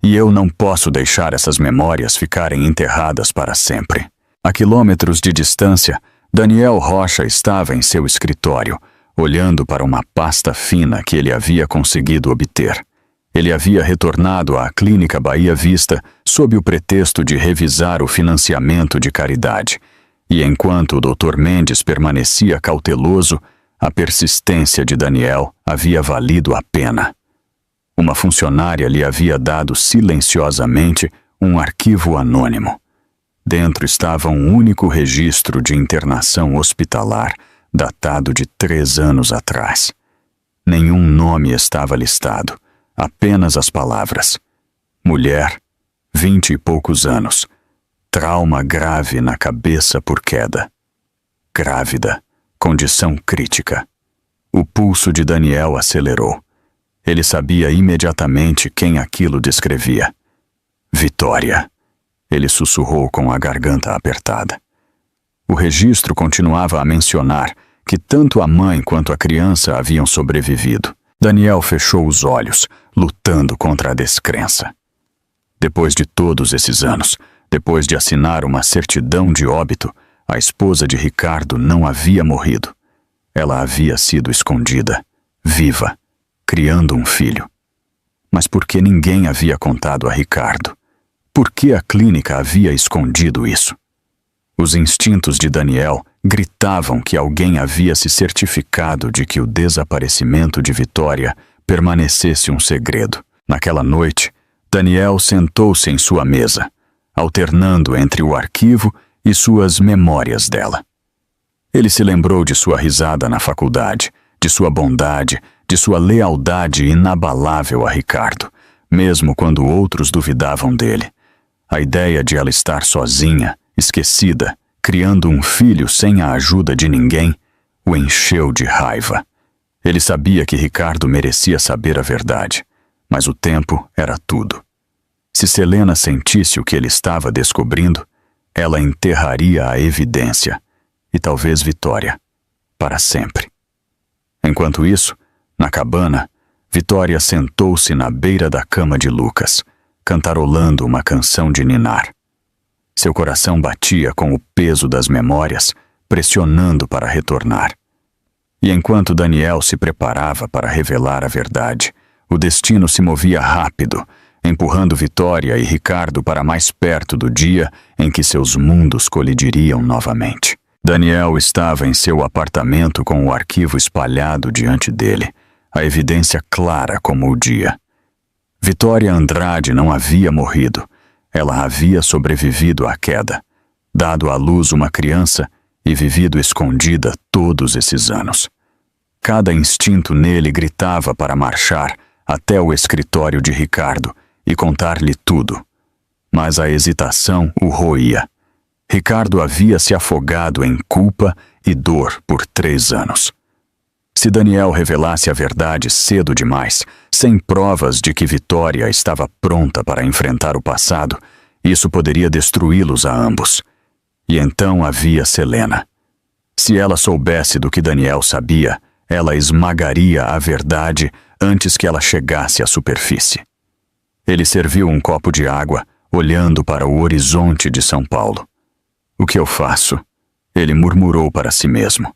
S1: E eu não posso deixar essas memórias ficarem enterradas para sempre. A quilômetros de distância, Daniel Rocha estava em seu escritório, olhando para uma pasta fina que ele havia conseguido obter. Ele havia retornado à Clínica Bahia Vista sob o pretexto de revisar o financiamento de caridade, e enquanto o Dr. Mendes permanecia cauteloso, a persistência de Daniel havia valido a pena. Uma funcionária lhe havia dado silenciosamente um arquivo anônimo. Dentro estava um único registro de internação hospitalar, datado de 3 anos atrás. Nenhum nome estava listado, apenas as palavras: mulher, 20 e poucos anos, trauma grave na cabeça por queda. Grávida, condição crítica. O pulso de Daniel acelerou. Ele sabia imediatamente quem aquilo descrevia. Vitória. Ele sussurrou com a garganta apertada. O registro continuava a mencionar que tanto a mãe quanto a criança haviam sobrevivido. Daniel fechou os olhos, lutando contra a descrença. Depois de todos esses anos, depois de assinar uma certidão de óbito, a esposa de Ricardo não havia morrido. Ela havia sido escondida, viva, criando um filho. Mas por que ninguém havia contado a Ricardo? Por que a clínica havia escondido isso? Os instintos de Daniel gritavam que alguém havia se certificado de que o desaparecimento de Vitória permanecesse um segredo. Naquela noite, Daniel sentou-se em sua mesa, alternando entre o arquivo e suas memórias dela. Ele se lembrou de sua risada na faculdade, de sua bondade, de sua lealdade inabalável a Ricardo, mesmo quando outros duvidavam dele. A ideia de ela estar sozinha, esquecida, criando um filho sem a ajuda de ninguém, o encheu de raiva. Ele sabia que Ricardo merecia saber a verdade, mas o tempo era tudo. Se Selena sentisse o que ele estava descobrindo, ela enterraria a evidência, e talvez Vitória, para sempre. Enquanto isso, na cabana, Vitória sentou-se na beira da cama de Lucas, cantarolando uma canção de ninar. Seu coração batia com o peso das memórias, pressionando para retornar. E enquanto Daniel se preparava para revelar a verdade, o destino se movia rápido, empurrando Vitória e Ricardo para mais perto do dia em que seus mundos colidiriam novamente. Daniel estava em seu apartamento com o arquivo espalhado diante dele, a evidência clara como o dia. Vitória Andrade não havia morrido. Ela havia sobrevivido à queda, dado à luz uma criança e vivido escondida todos esses anos. Cada instinto nele gritava para marchar até o escritório de Ricardo e contar-lhe tudo. Mas a hesitação o roía. Ricardo havia se afogado em culpa e dor por 3 anos. Se Daniel revelasse a verdade cedo demais, sem provas de que Vitória estava pronta para enfrentar o passado, isso poderia destruí-los a ambos. E então havia Selena. Se ela soubesse do que Daniel sabia, ela esmagaria a verdade antes que ela chegasse à superfície. Ele serviu um copo de água, olhando para o horizonte de São Paulo. "O que eu faço?" Ele murmurou para si mesmo.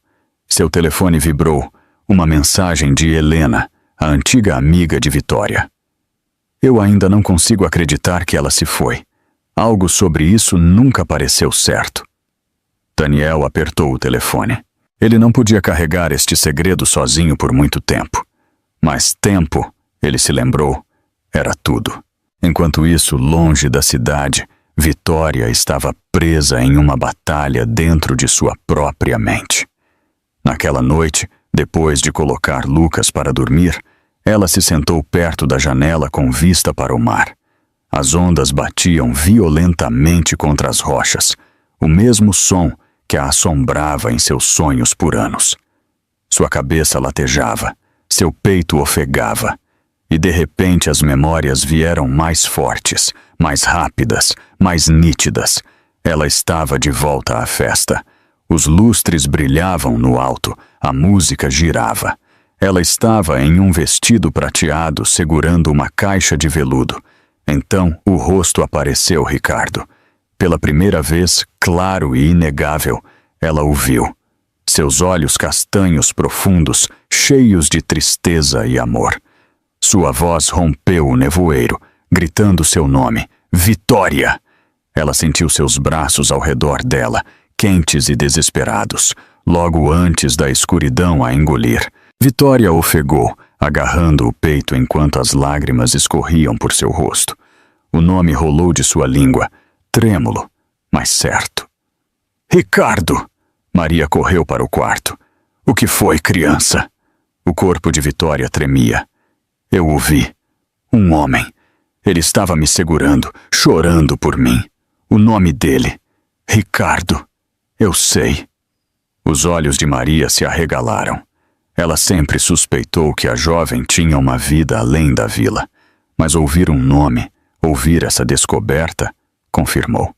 S1: Seu telefone vibrou. Uma mensagem de Helena, a antiga amiga de Vitória. "Eu ainda não consigo acreditar que ela se foi. Algo sobre isso nunca pareceu certo." Daniel apertou o telefone. Ele não podia carregar este segredo sozinho por muito tempo. Mas tempo, ele se lembrou, era tudo. Enquanto isso, longe da cidade, Vitória estava presa em uma batalha dentro de sua própria mente. Naquela noite, depois de colocar Lucas para dormir, ela se sentou perto da janela com vista para o mar. As ondas batiam violentamente contra as rochas, o mesmo som que a assombrava em seus sonhos por anos. Sua cabeça latejava, seu peito ofegava, e de repente as memórias vieram mais fortes, mais rápidas, mais nítidas. Ela estava de volta à festa. Os lustres brilhavam no alto, a música girava. Ela estava em um vestido prateado segurando uma caixa de veludo. Então o rosto apareceu Ricardo. Pela primeira vez, claro e inegável, ela o viu. Seus olhos castanhos profundos, cheios de tristeza e amor. Sua voz rompeu o nevoeiro, gritando seu nome, Vitória! Ela sentiu seus braços ao redor dela, quentes e desesperados, logo antes da escuridão a engolir. Vitória ofegou, agarrando o peito enquanto as lágrimas escorriam por seu rosto. O nome rolou de sua língua, trêmulo, mas certo. "Ricardo!" Maria correu para o quarto. "O que foi, criança?" O corpo de Vitória tremia. Eu o vi. Um homem. Ele estava me segurando, chorando por mim. O nome dele. Ricardo. Eu sei. Os olhos de Maria se arregalaram. Ela sempre suspeitou que a jovem tinha uma vida além da vila, mas ouvir um nome, ouvir essa descoberta, confirmou.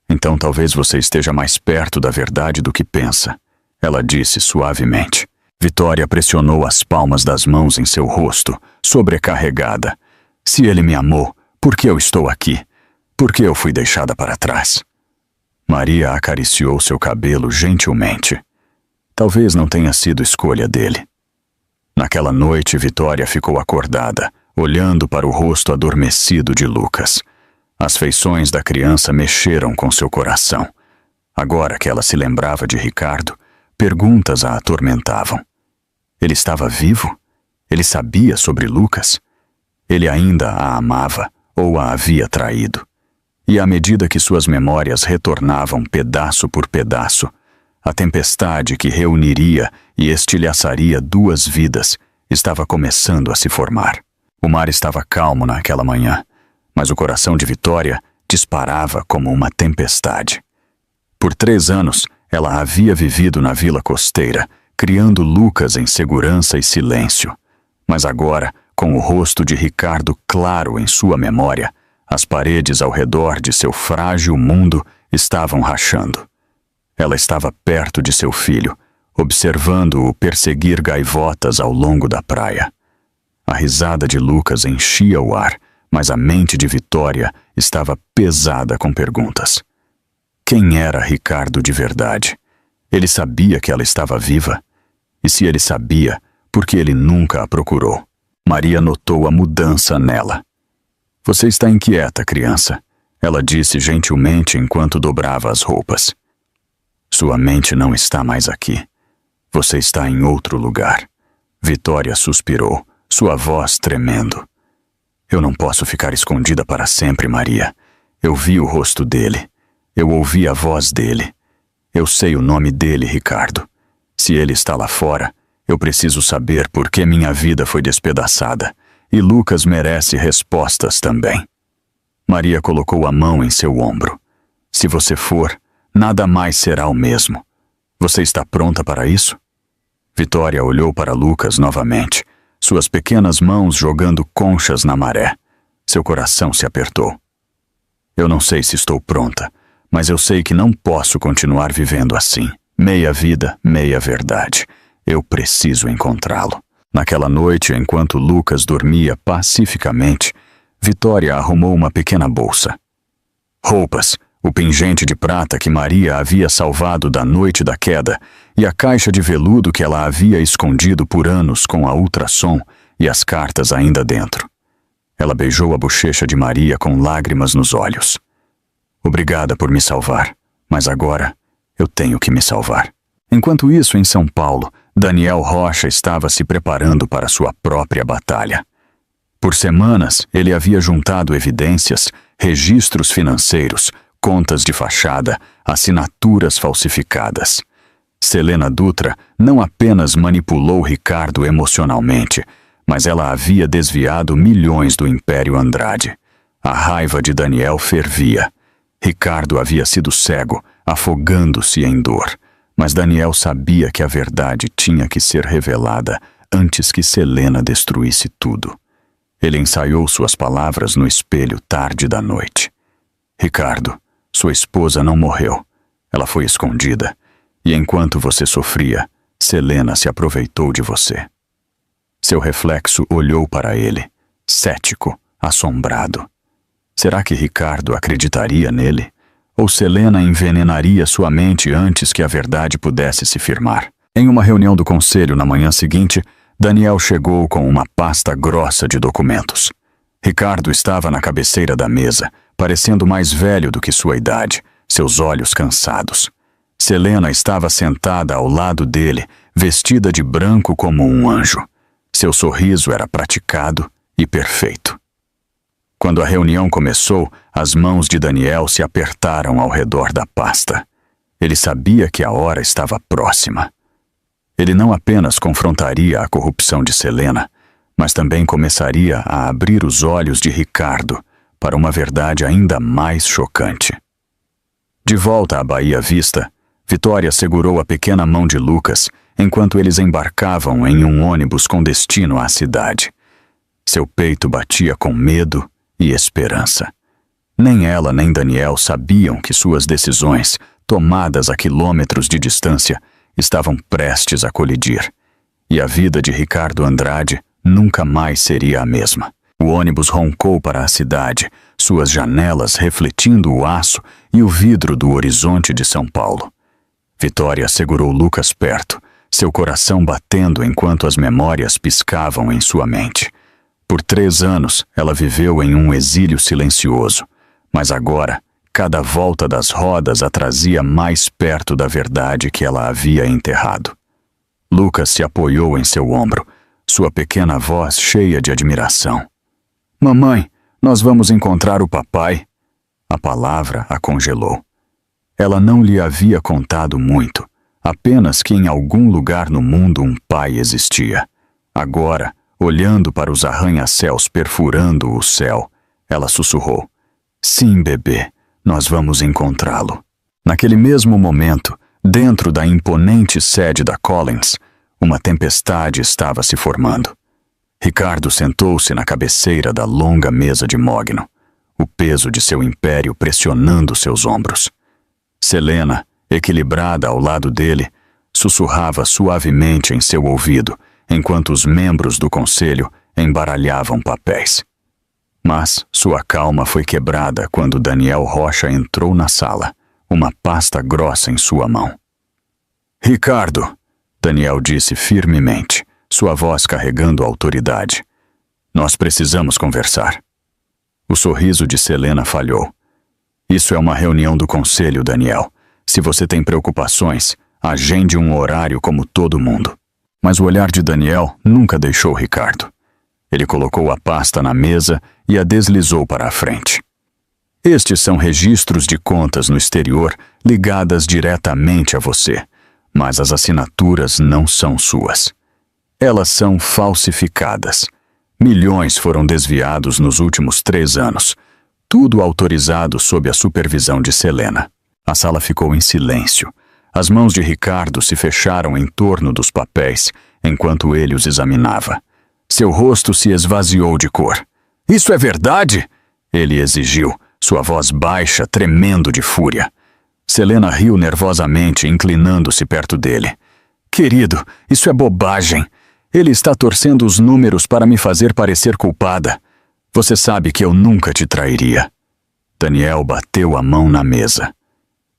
S1: "Então talvez você esteja mais perto da verdade do que pensa", ela disse suavemente. Vitória pressionou as palmas das mãos em seu rosto, sobrecarregada. "Se ele me amou, por que eu estou aqui? Por que eu fui deixada para trás?" Maria acariciou seu cabelo gentilmente. "Talvez não tenha sido escolha dele." Naquela noite, Vitória ficou acordada, olhando para o rosto adormecido de Lucas. As feições da criança mexeram com seu coração. Agora que ela se lembrava de Ricardo, perguntas a atormentavam. Ele estava vivo? Ele sabia sobre Lucas? Ele ainda a amava ou a havia traído? E à medida que suas memórias retornavam pedaço por pedaço, a tempestade que reuniria e estilhaçaria duas vidas estava começando a se formar. O mar estava calmo naquela manhã, mas o coração de Vitória disparava como uma tempestade. Por 3 anos, ela havia vivido na vila costeira, criando Lucas em segurança e silêncio. Mas agora, com o rosto de Ricardo claro em sua memória, as paredes ao redor de seu frágil mundo estavam rachando. Ela estava perto de seu filho, observando-o perseguir gaivotas ao longo da praia. A risada de Lucas enchia o ar, mas a mente de Vitória estava pesada com perguntas. Quem era Ricardo de verdade? Ele sabia que ela estava viva? E se ele sabia, por que ele nunca a procurou? Maria notou a mudança nela. Você está inquieta, criança, ela disse gentilmente enquanto dobrava as roupas. Sua mente não está mais aqui. Você está em outro lugar. Vitória suspirou, sua voz tremendo. Eu não posso ficar escondida para sempre, Maria. Eu vi o rosto dele. Eu ouvi a voz dele. Eu sei o nome dele, Ricardo. Se ele está lá fora, eu preciso saber por que minha vida foi despedaçada. E Lucas merece respostas também. Maria colocou a mão em seu ombro. Se você for, nada mais será o mesmo. Você está pronta para isso? Vitória olhou para Lucas novamente, suas pequenas mãos jogando conchas na maré. Seu coração se apertou. Eu não sei se estou pronta, mas eu sei que não posso continuar vivendo assim. Meia vida, meia verdade. Eu preciso encontrá-lo. Naquela noite, enquanto Lucas dormia pacificamente, Vitória arrumou uma pequena bolsa. Roupas, o pingente de prata que Maria havia salvado da noite da queda e a caixa de veludo que ela havia escondido por anos com a ultrassom e as cartas ainda dentro. Ela beijou a bochecha de Maria com lágrimas nos olhos. Obrigada por me salvar, mas agora eu tenho que me salvar. Enquanto isso, em São Paulo, Daniel Rocha estava se preparando para sua própria batalha. Por semanas, ele havia juntado evidências, registros financeiros, contas de fachada, assinaturas falsificadas. Selena Dutra não apenas manipulou Ricardo emocionalmente, mas ela havia desviado milhões do Império Andrade. A raiva de Daniel fervia. Ricardo havia sido cego, afogando-se em dor, mas Daniel sabia que a verdade tinha que ser revelada antes que Selena destruísse tudo. Ele ensaiou suas palavras no espelho tarde da noite. Ricardo, sua esposa não morreu. Ela foi escondida. E enquanto você sofria, Selena se aproveitou de você. Seu reflexo olhou para ele, cético, assombrado. Será que Ricardo acreditaria nele? Ou Selena envenenaria sua mente antes que a verdade pudesse se firmar? Em uma reunião do conselho na manhã seguinte, Daniel chegou com uma pasta grossa de documentos. Ricardo estava na cabeceira da mesa, parecendo mais velho do que sua idade, seus olhos cansados. Selena estava sentada ao lado dele, vestida de branco como um anjo. Seu sorriso era praticado e perfeito. Quando a reunião começou, as mãos de Daniel se apertaram ao redor da pasta. Ele sabia que a hora estava próxima. Ele não apenas confrontaria a corrupção de Selena, mas também começaria a abrir os olhos de Ricardo para uma verdade ainda mais chocante. De volta à Baía Vista, Vitória segurou a pequena mão de Lucas enquanto eles embarcavam em um ônibus com destino à cidade. Seu peito batia com medo e esperança. Nem ela nem Daniel sabiam que suas decisões, tomadas a quilômetros de distância, estavam prestes a colidir. E a vida de Ricardo Andrade nunca mais seria a mesma. O ônibus roncou para a cidade, suas janelas refletindo o aço e o vidro do horizonte de São Paulo. Vitória segurou Lucas perto, seu coração batendo enquanto as memórias piscavam em sua mente. Por 3 anos, ela viveu em um exílio silencioso, mas agora, cada volta das rodas a trazia mais perto da verdade que ela havia enterrado. Lucas se apoiou em seu ombro, sua pequena voz cheia de admiração. Mamãe, nós vamos encontrar o papai. A palavra a congelou. Ela não lhe havia contado muito, apenas que em algum lugar no mundo um pai existia. Agora, olhando para os arranha-céus perfurando o céu, ela sussurrou. Sim, bebê, nós vamos encontrá-lo. Naquele mesmo momento, dentro da imponente sede da Collins, uma tempestade estava se formando. Ricardo sentou-se na cabeceira da longa mesa de mogno, o peso de seu império pressionando seus ombros. Selena, equilibrada ao lado dele, sussurrava suavemente em seu ouvido, enquanto os membros do conselho embaralhavam papéis. Mas sua calma foi quebrada quando Daniel Rocha entrou na sala, uma pasta grossa em sua mão. Ricardo, Daniel disse firmemente, sua voz carregando autoridade. Nós precisamos conversar. O sorriso de Selena falhou. Isso é uma reunião do conselho, Daniel. Se você tem preocupações, agende um horário como todo mundo. Mas o olhar de Daniel nunca deixou Ricardo. Ele colocou a pasta na mesa e a deslizou para a frente. Estes são registros de contas no exterior ligadas diretamente a você, mas as assinaturas não são suas. Elas são falsificadas. Milhões foram desviados nos últimos 3 anos, tudo autorizado sob a supervisão de Selena. A sala ficou em silêncio. As mãos de Ricardo se fecharam em torno dos papéis, enquanto ele os examinava. Seu rosto se esvaziou de cor. Isso é verdade? Ele exigiu, sua voz baixa, tremendo de fúria. Selena riu nervosamente, inclinando-se perto dele. Querido, isso é bobagem. Ele está torcendo os números para me fazer parecer culpada. Você sabe que eu nunca te trairia. Daniel bateu a mão na mesa.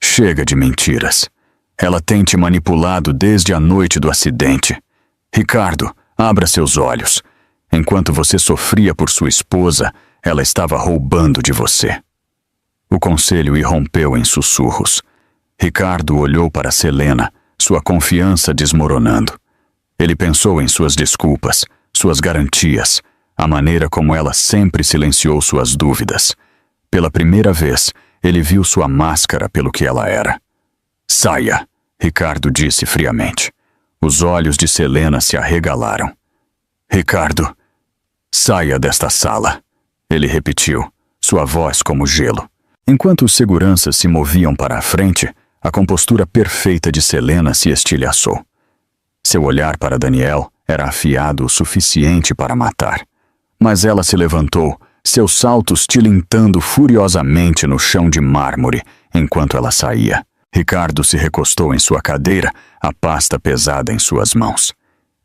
S1: Chega de mentiras. Ela tem te manipulado desde a noite do acidente. Ricardo, abra seus olhos. Enquanto você sofria por sua esposa, ela estava roubando de você. O conselho irrompeu em sussurros. Ricardo olhou para Selena, sua confiança desmoronando. Ele pensou em suas desculpas, suas garantias, a maneira como ela sempre silenciou suas dúvidas. Pela primeira vez, ele viu sua máscara pelo que ela era. Saia, Ricardo disse friamente. Os olhos de Selena se arregalaram. Ricardo, saia desta sala, ele repetiu, sua voz como gelo. Enquanto os seguranças se moviam para a frente, a compostura perfeita de Selena se estilhaçou. Seu olhar para Daniel era afiado o suficiente para matar. Mas ela se levantou, seus saltos tilintando furiosamente no chão de mármore enquanto ela saía. Ricardo se recostou em sua cadeira, a pasta pesada em suas mãos.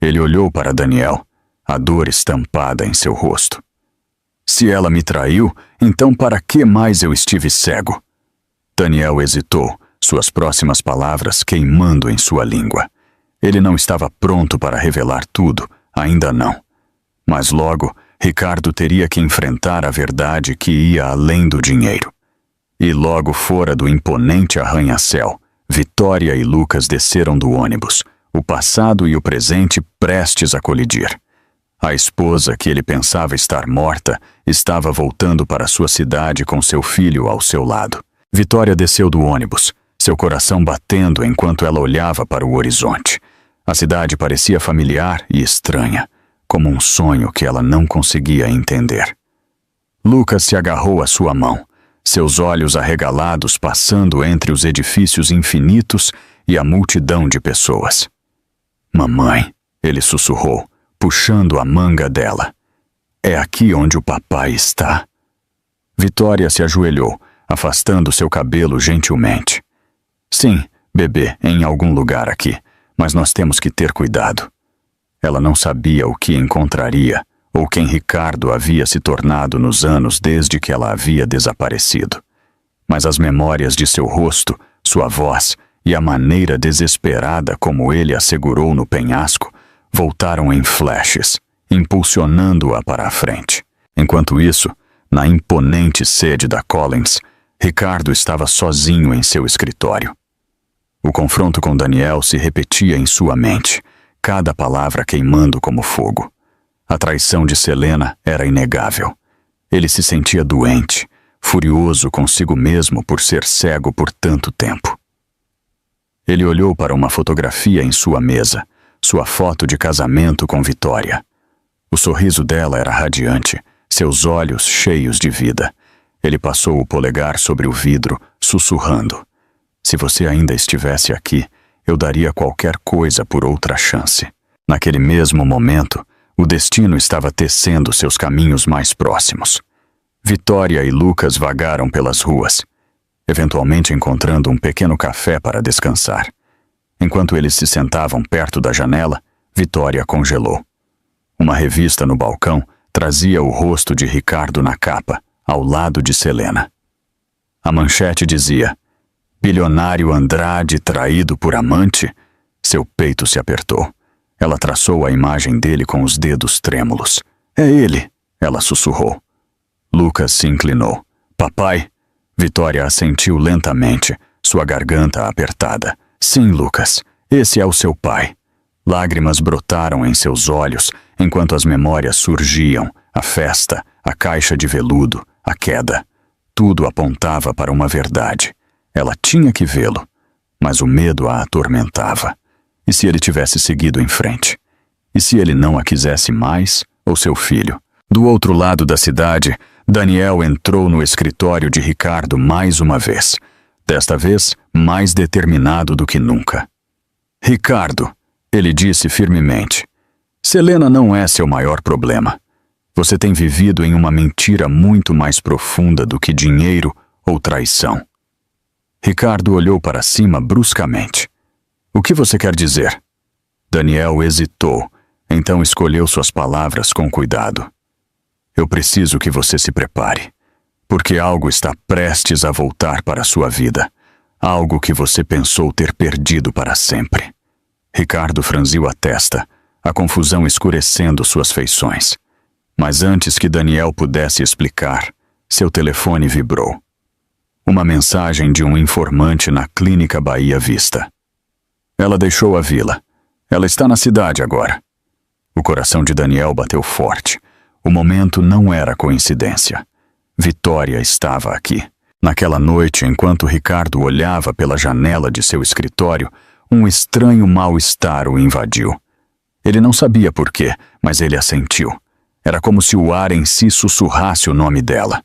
S1: Ele olhou para Daniel, a dor estampada em seu rosto. Se ela me traiu, então para que mais eu estive cego? Daniel hesitou, suas próximas palavras queimando em sua língua. Ele não estava pronto para revelar tudo, ainda não. Mas logo, Ricardo teria que enfrentar a verdade que ia além do dinheiro. E logo fora do imponente arranha-céu, Vitória e Lucas desceram do ônibus, o passado e o presente prestes a colidir. A esposa, que ele pensava estar morta, estava voltando para sua cidade com seu filho ao seu lado. Vitória desceu do ônibus, seu coração batendo enquanto ela olhava para o horizonte. A cidade parecia familiar e estranha, como um sonho que ela não conseguia entender. Lucas se agarrou à sua mão, seus olhos arregalados passando entre os edifícios infinitos e a multidão de pessoas. Mamãe, ele sussurrou, puxando a manga dela. É aqui onde o papai está. Vitória se ajoelhou, afastando seu cabelo gentilmente. Sim, bebê, em algum lugar aqui, mas nós temos que ter cuidado. Ela não sabia o que encontraria ou quem Ricardo havia se tornado nos anos desde que ela havia desaparecido. Mas as memórias de seu rosto, sua voz e a maneira desesperada como ele a segurou no penhasco voltaram em flashes, impulsionando-a para a frente. Enquanto isso, na imponente sede da Collins, Ricardo estava sozinho em seu escritório. O confronto com Daniel se repetia em sua mente, cada palavra queimando como fogo. A traição de Selena era inegável. Ele se sentia doente, furioso consigo mesmo por ser cego por tanto tempo. Ele olhou para uma fotografia em sua mesa, sua foto de casamento com Vitória. O sorriso dela era radiante, seus olhos cheios de vida. Ele passou o polegar sobre o vidro, sussurrando: "Se você ainda estivesse aqui, eu daria qualquer coisa por outra chance." Naquele mesmo momento, o destino estava tecendo seus caminhos mais próximos. Vitória e Lucas vagaram pelas ruas, eventualmente encontrando um pequeno café para descansar. Enquanto eles se sentavam perto da janela, Vitória congelou. Uma revista no balcão trazia o rosto de Ricardo na capa, ao lado de Selena. A manchete dizia: "Bilionário Andrade traído por amante?" Seu peito se apertou. Ela traçou a imagem dele com os dedos trêmulos. "É ele!" ela sussurrou. Lucas se inclinou. "Papai?" Vitória assentiu lentamente, sua garganta apertada. "Sim, Lucas, esse é o seu pai." Lágrimas brotaram em seus olhos enquanto as memórias surgiam, a festa, a caixa de veludo, a queda. Tudo apontava para uma verdade. Ela tinha que vê-lo, mas o medo a atormentava. E se ele tivesse seguido em frente? E se ele não a quisesse mais, ou seu filho? Do outro lado da cidade, Daniel entrou no escritório de Ricardo mais uma vez. Desta vez, mais determinado do que nunca. "Ricardo", ele disse firmemente, "Selena não é seu maior problema. Você tem vivido em uma mentira muito mais profunda do que dinheiro ou traição." Ricardo olhou para cima bruscamente. "O que você quer dizer?" Daniel hesitou, então escolheu suas palavras com cuidado. "Eu preciso que você se prepare, porque algo está prestes a voltar para a sua vida, algo que você pensou ter perdido para sempre." Ricardo franziu a testa, a confusão escurecendo suas feições. Mas antes que Daniel pudesse explicar, seu telefone vibrou. Uma mensagem de um informante na Clínica Bahia Vista. "Ela deixou a vila. Ela está na cidade agora." O coração de Daniel bateu forte. O momento não era coincidência. Vitória estava aqui. Naquela noite, enquanto Ricardo olhava pela janela de seu escritório, um estranho mal-estar o invadiu. Ele não sabia por quê, mas ele a sentiu. Era como se o ar em si sussurrasse o nome dela.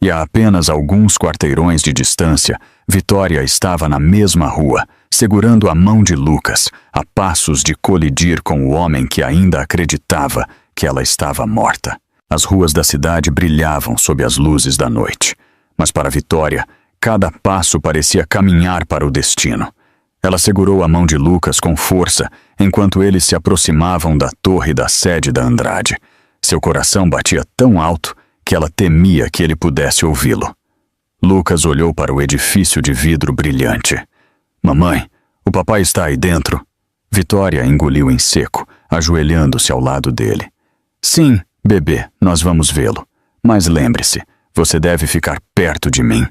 S1: E a apenas alguns quarteirões de distância, Vitória estava na mesma rua, segurando a mão de Lucas, a passos de colidir com o homem que ainda acreditava que ela estava morta. As ruas da cidade brilhavam sob as luzes da noite. Mas para Vitória, cada passo parecia caminhar para o destino. Ela segurou a mão de Lucas com força, enquanto eles se aproximavam da torre da sede da Andrade. Seu coração batia tão alto que ela temia que ele pudesse ouvi-lo. Lucas olhou para o edifício de vidro brilhante. "Mamãe, o papai está aí dentro." Vitória engoliu em seco, ajoelhando-se ao lado dele. "Sim, bebê, nós vamos vê-lo. Mas lembre-se, você deve ficar perto de mim."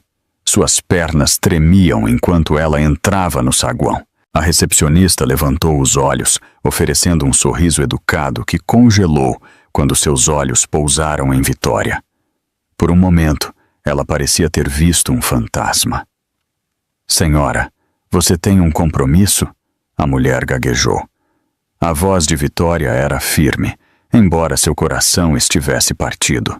S1: Suas pernas tremiam enquanto ela entrava no saguão. A recepcionista levantou os olhos, oferecendo um sorriso educado que congelou quando seus olhos pousaram em Vitória. Por um momento, ela parecia ter visto um fantasma. "Senhora, você tem um compromisso?" A mulher gaguejou. A voz de Vitória era firme, embora seu coração estivesse partido.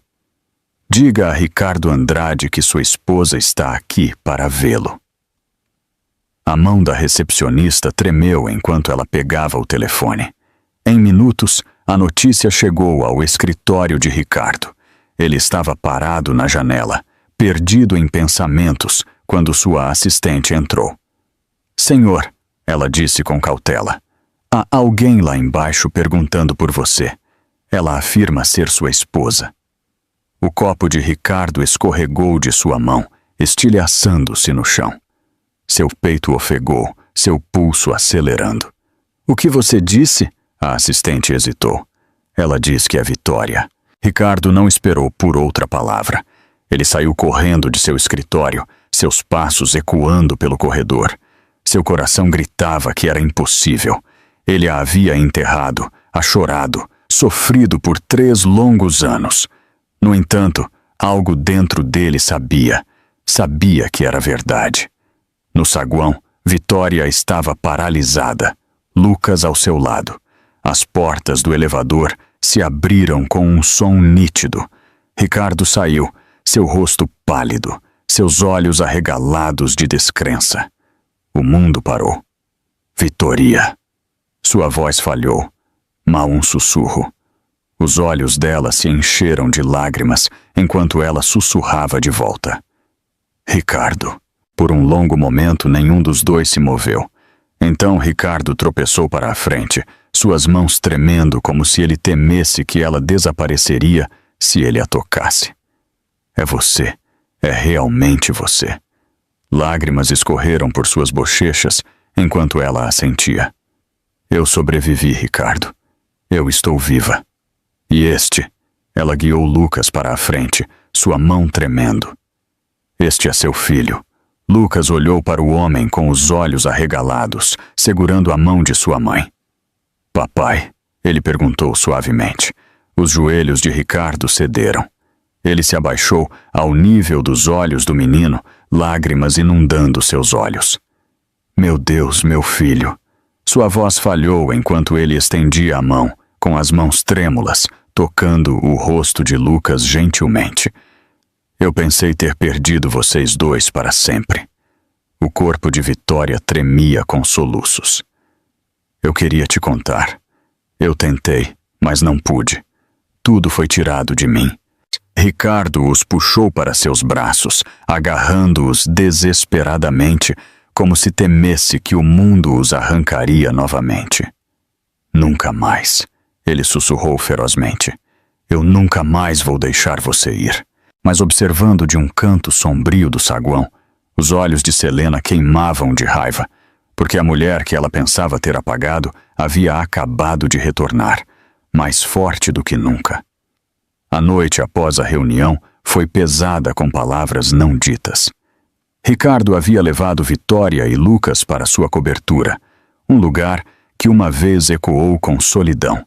S1: "Diga a Ricardo Andrade que sua esposa está aqui para vê-lo." A mão da recepcionista tremeu enquanto ela pegava o telefone. Em minutos, a notícia chegou ao escritório de Ricardo. Ele estava parado na janela, perdido em pensamentos, quando sua assistente entrou. "Senhor", ela disse com cautela, "há alguém lá embaixo perguntando por você. Ela afirma ser sua esposa." O copo de Ricardo escorregou de sua mão, estilhaçando-se no chão. Seu peito ofegou, seu pulso acelerando. "O que você disse?" A assistente hesitou. "Ela diz que é Vitória." Ricardo não esperou por outra palavra. Ele saiu correndo de seu escritório, seus passos ecoando pelo corredor. Seu coração gritava que era impossível. Ele a havia enterrado, a chorado, sofrido por 3 longos anos. No entanto, algo dentro dele sabia que era verdade. No saguão, Vitória estava paralisada, Lucas ao seu lado. As portas do elevador se abriram com um som nítido. Ricardo saiu, seu rosto pálido, seus olhos arregalados de descrença. O mundo parou. "Vitória." Sua voz falhou, mal um sussurro. Os olhos dela se encheram de lágrimas enquanto ela sussurrava de volta. "Ricardo." Por um longo momento, nenhum dos dois se moveu. Então Ricardo tropeçou para a frente, suas mãos tremendo como se ele temesse que ela desapareceria se ele a tocasse. "É você. É realmente você." Lágrimas escorreram por suas bochechas enquanto ela assentia. "Eu sobrevivi, Ricardo. Eu estou viva." "E este?" Ela guiou Lucas para a frente, sua mão tremendo. "Este é seu filho." Lucas olhou para o homem com os olhos arregalados, segurando a mão de sua mãe. "Papai?" ele perguntou suavemente. Os joelhos de Ricardo cederam. Ele se abaixou ao nível dos olhos do menino, lágrimas inundando seus olhos. "Meu Deus, meu filho." Sua voz falhou enquanto ele estendia a mão, com as mãos trêmulas, tocando o rosto de Lucas gentilmente. "Eu pensei ter perdido vocês dois para sempre." O corpo de Vitória tremia com soluços. "Eu queria te contar. Eu tentei, mas não pude. Tudo foi tirado de mim." Ricardo os puxou para seus braços, agarrando-os desesperadamente, como se temesse que o mundo os arrancaria novamente. "Nunca mais," ele sussurrou ferozmente. "Eu nunca mais vou deixar você ir." Mas observando de um canto sombrio do saguão, os olhos de Selena queimavam de raiva, porque a mulher que ela pensava ter apagado havia acabado de retornar, mais forte do que nunca. A noite após a reunião foi pesada com palavras não ditas. Ricardo havia levado Vitória e Lucas para sua cobertura, um lugar que uma vez ecoou com solidão,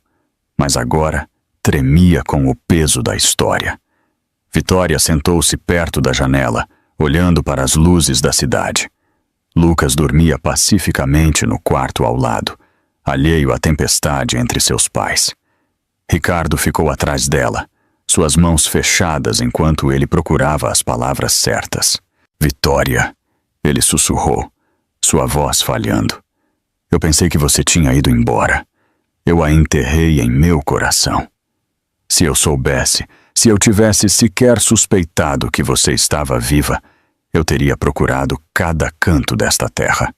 S1: mas agora tremia com o peso da história. Vitória sentou-se perto da janela, olhando para as luzes da cidade. Lucas dormia pacificamente no quarto ao lado, alheio à tempestade entre seus pais. Ricardo ficou atrás dela, suas mãos fechadas enquanto ele procurava as palavras certas. "Vitória," ele sussurrou, sua voz falhando. "Eu pensei que você tinha ido embora. Eu a enterrei em meu coração. Se eu soubesse, se eu tivesse sequer suspeitado que você estava viva, eu teria procurado cada canto desta terra."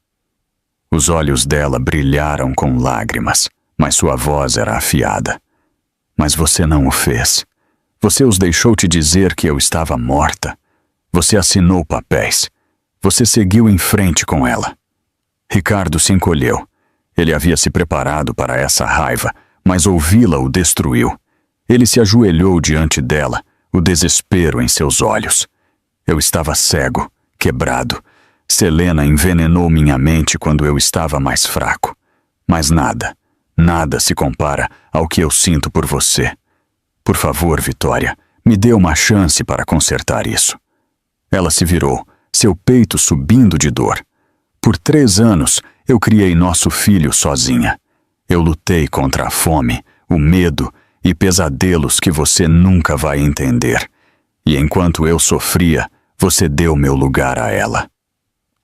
S1: Os olhos dela brilharam com lágrimas, mas sua voz era afiada. "Mas você não o fez. Você os deixou te dizer que eu estava morta. Você assinou papéis. Você seguiu em frente com ela." Ricardo se encolheu. Ele havia se preparado para essa raiva, mas ouvi-la o destruiu. Ele se ajoelhou diante dela, o desespero em seus olhos. Eu estava cego, quebrado. Selena envenenou minha mente quando eu estava mais fraco. Mas nada se compara ao que eu sinto por você. Por favor, Vitória, me dê uma chance para consertar isso." Ela se virou, seu peito subindo de dor. "Por 3 anos, eu criei nosso filho sozinha. Eu lutei contra a fome, o medo e pesadelos que você nunca vai entender. E enquanto eu sofria, você deu meu lugar a ela."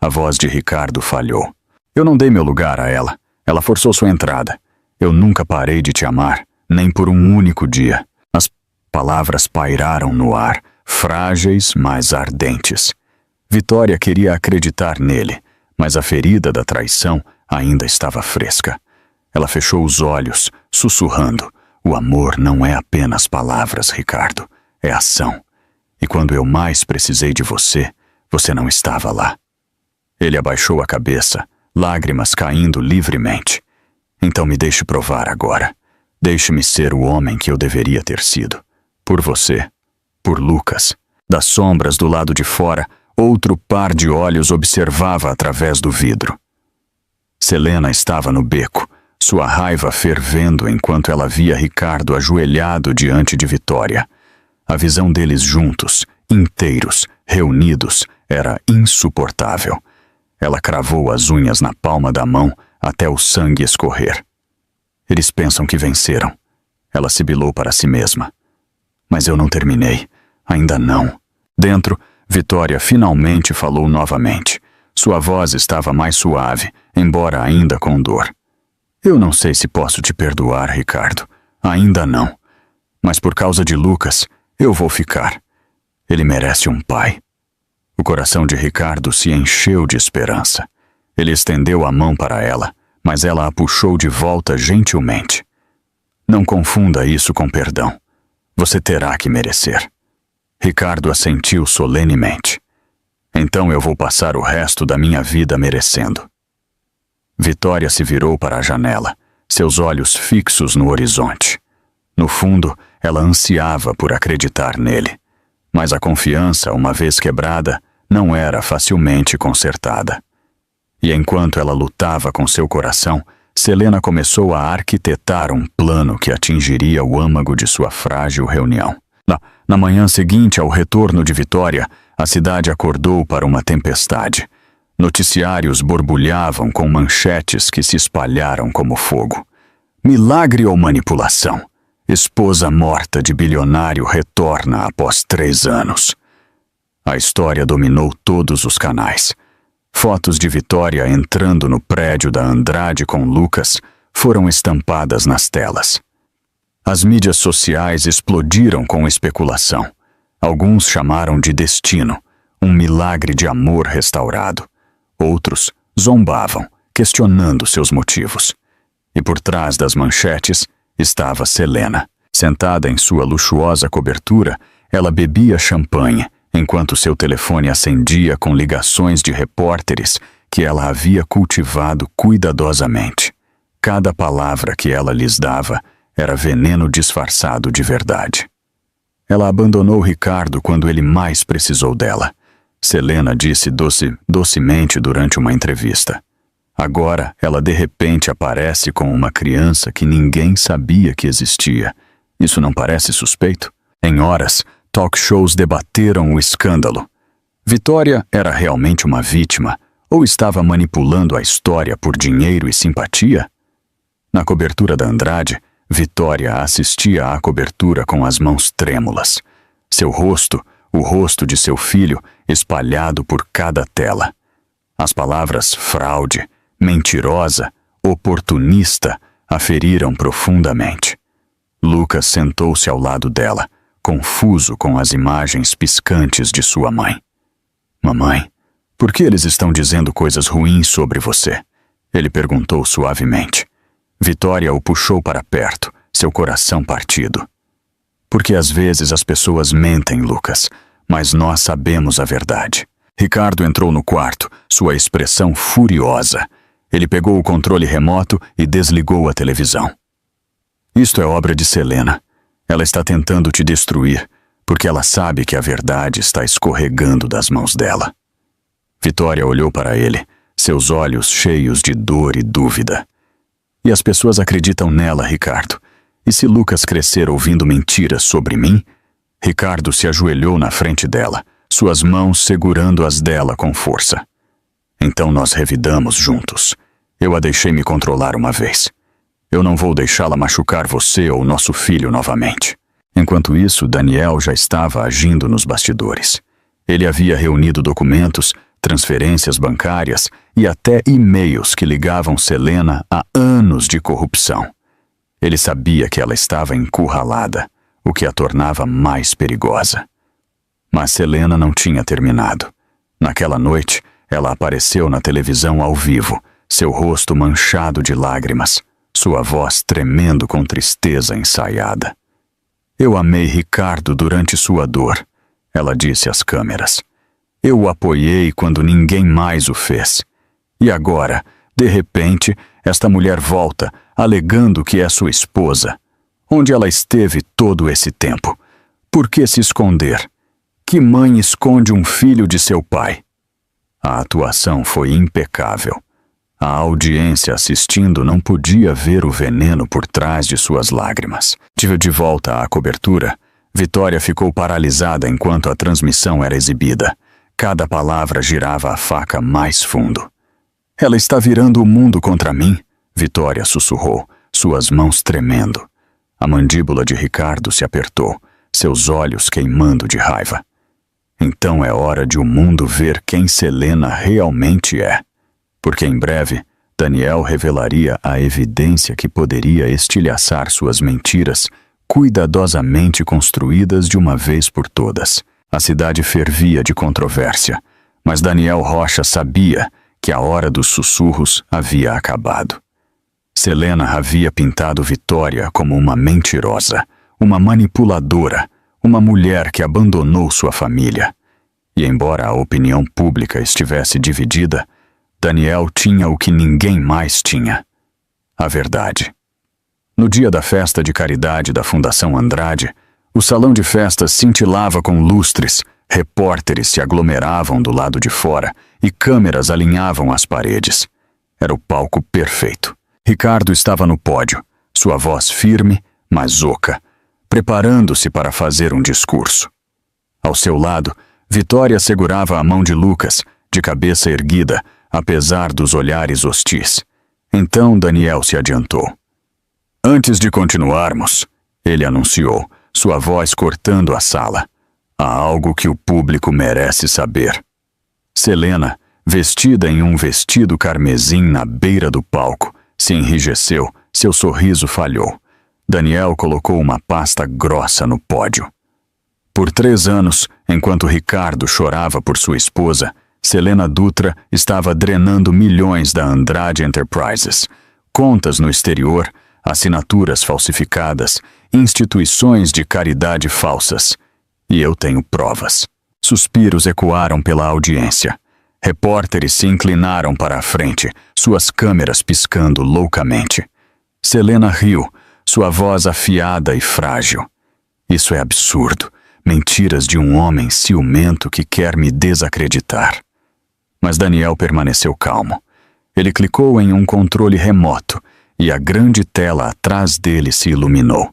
S1: A voz de Ricardo falhou. "Eu não dei meu lugar a ela. Ela forçou sua entrada. Eu nunca parei de te amar, nem por um único dia." As palavras pairaram no ar, frágeis, mas ardentes. Vitória queria acreditar nele, mas a ferida da traição ainda estava fresca. Ela fechou os olhos, sussurrando: "O amor não é apenas palavras, Ricardo. É ação. E quando eu mais precisei de você, você não estava lá." Ele abaixou a cabeça, lágrimas caindo livremente. Então me deixe provar agora. Deixe-me ser o homem que eu deveria ter sido. Por você. Por Lucas. Das sombras do lado de fora, outro par de olhos observava através do vidro. Selena estava no beco, sua raiva fervendo enquanto ela via Ricardo ajoelhado diante de Vitória. A visão deles juntos, inteiros, reunidos, era insuportável. Ela cravou as unhas na palma da mão até o sangue escorrer. Eles pensam que venceram. Ela sibilou para si mesma. Mas eu não terminei. Ainda não. Dentro, Vitória finalmente falou novamente. Sua voz estava mais suave, embora ainda com dor. Eu não sei se posso te perdoar, Ricardo. Ainda não. Mas por causa de Lucas, eu vou ficar. Ele merece um pai. O coração de Ricardo se encheu de esperança. Ele estendeu a mão para ela, mas ela a puxou de volta gentilmente. Não confunda isso com perdão. Você terá que merecer. Ricardo assentiu solenemente. Então eu vou passar o resto da minha vida merecendo. Vitória se virou para a janela, seus olhos fixos no horizonte. No fundo, ela ansiava por acreditar nele. Mas a confiança, uma vez quebrada, não era facilmente consertada. E enquanto ela lutava com seu coração, Selena começou a arquitetar um plano que atingiria o âmago de sua frágil reunião. Na manhã seguinte ao retorno de Vitória, a cidade acordou para uma tempestade. Noticiários borbulhavam com manchetes que se espalharam como fogo. Milagre ou manipulação? Esposa morta de bilionário retorna após 3 anos. A história dominou todos os canais. Fotos de Vitória entrando no prédio da Andrade com Lucas foram estampadas nas telas. As mídias sociais explodiram com especulação. Alguns chamaram de destino, um milagre de amor restaurado. Outros zombavam, questionando seus motivos. E por trás das manchetes estava Selena. Sentada em sua luxuosa cobertura, ela bebia champanhe, enquanto seu telefone acendia com ligações de repórteres que ela havia cultivado cuidadosamente. Cada palavra que ela lhes dava era veneno disfarçado de verdade. Ela abandonou Ricardo quando ele mais precisou dela. Selena disse docemente durante uma entrevista. Agora, ela de repente aparece com uma criança que ninguém sabia que existia. Isso não parece suspeito? Em horas, talk shows debateram o escândalo. Vitória era realmente uma vítima ou estava manipulando a história por dinheiro e simpatia? Na cobertura da Andrade, Vitória assistia à cobertura com as mãos trêmulas. Seu rosto, o rosto de seu filho, espalhado por cada tela. As palavras fraude, mentirosa, oportunista a feriram profundamente. Lucas sentou-se ao lado dela, confuso com as imagens piscantes de sua mãe. Mamãe, por que eles estão dizendo coisas ruins sobre você? Ele perguntou suavemente. Vitória o puxou para perto, seu coração partido. Porque às vezes as pessoas mentem, Lucas, mas nós sabemos a verdade. Ricardo entrou no quarto, sua expressão furiosa. Ele pegou o controle remoto e desligou a televisão. Isto é obra de Selena. Ela está tentando te destruir, porque ela sabe que a verdade está escorregando das mãos dela. Vitória olhou para ele, seus olhos cheios de dor e dúvida. E as pessoas acreditam nela, Ricardo. E se Lucas crescer ouvindo mentiras sobre mim? Ricardo se ajoelhou na frente dela, suas mãos segurando as dela com força. Então nós revidamos juntos. Eu a deixei me controlar uma vez. Eu não vou deixá-la machucar você ou nosso filho novamente. Enquanto isso, Daniel já estava agindo nos bastidores. Ele havia reunido documentos, transferências bancárias e até e-mails que ligavam Selena a anos de corrupção. Ele sabia que ela estava encurralada, o que a tornava mais perigosa. Mas Selena não tinha terminado. Naquela noite, ela apareceu na televisão ao vivo, seu rosto manchado de lágrimas, sua voz tremendo com tristeza ensaiada. Eu amei Ricardo durante sua dor, ela disse às câmeras. Eu o apoiei quando ninguém mais o fez. E agora, De repente, esta mulher volta, alegando que é sua esposa. Onde ela esteve todo esse tempo? Por que se esconder? Que mãe esconde um filho de seu pai? A atuação foi impecável. A audiência assistindo não podia ver o veneno por trás de suas lágrimas. De volta à cobertura, Vitória ficou paralisada enquanto a transmissão era exibida. Cada palavra girava a faca mais fundo. Ela está virando o mundo contra mim, Vitória sussurrou, suas mãos tremendo. A mandíbula de Ricardo se apertou, seus olhos queimando de raiva. Então é hora de o mundo ver quem Selena realmente é. Porque em breve, Daniel revelaria a evidência que poderia estilhaçar suas mentiras cuidadosamente construídas de uma vez por todas. A cidade fervia de controvérsia, mas Daniel Rocha sabia que a hora dos sussurros havia acabado. Selena havia pintado Vitória como uma mentirosa, uma manipuladora, uma mulher que abandonou sua família. E embora a opinião pública estivesse dividida, Daniel tinha o que ninguém mais tinha: a verdade. No dia da festa de caridade da Fundação Andrade, o salão de festas cintilava com lustres, repórteres se aglomeravam do lado de fora e câmeras alinhavam as paredes. Era o palco perfeito. Ricardo estava no pódio, sua voz firme, mas oca, preparando-se para fazer um discurso. Ao seu lado, Vitória segurava a mão de Lucas, de cabeça erguida, apesar dos olhares hostis. Então Daniel se adiantou. Antes de continuarmos, ele anunciou, sua voz cortando a sala. Há algo que o público merece saber. Selena, vestida em um vestido carmesim na beira do palco, se enrijeceu, seu sorriso falhou. Daniel colocou uma pasta grossa no pódio. Por 3 anos, enquanto Ricardo chorava por sua esposa, Selena Dutra estava drenando milhões da Andrade Enterprises. Contas no exterior, assinaturas falsificadas, instituições de caridade falsas. E eu tenho provas. Suspiros ecoaram pela audiência. Repórteres se inclinaram para a frente, suas câmeras piscando loucamente. Selena riu, sua voz afiada e frágil. Isso é absurdo. Mentiras de um homem ciumento que quer me desacreditar. Mas Daniel permaneceu calmo. Ele clicou em um controle remoto e a grande tela atrás dele se iluminou.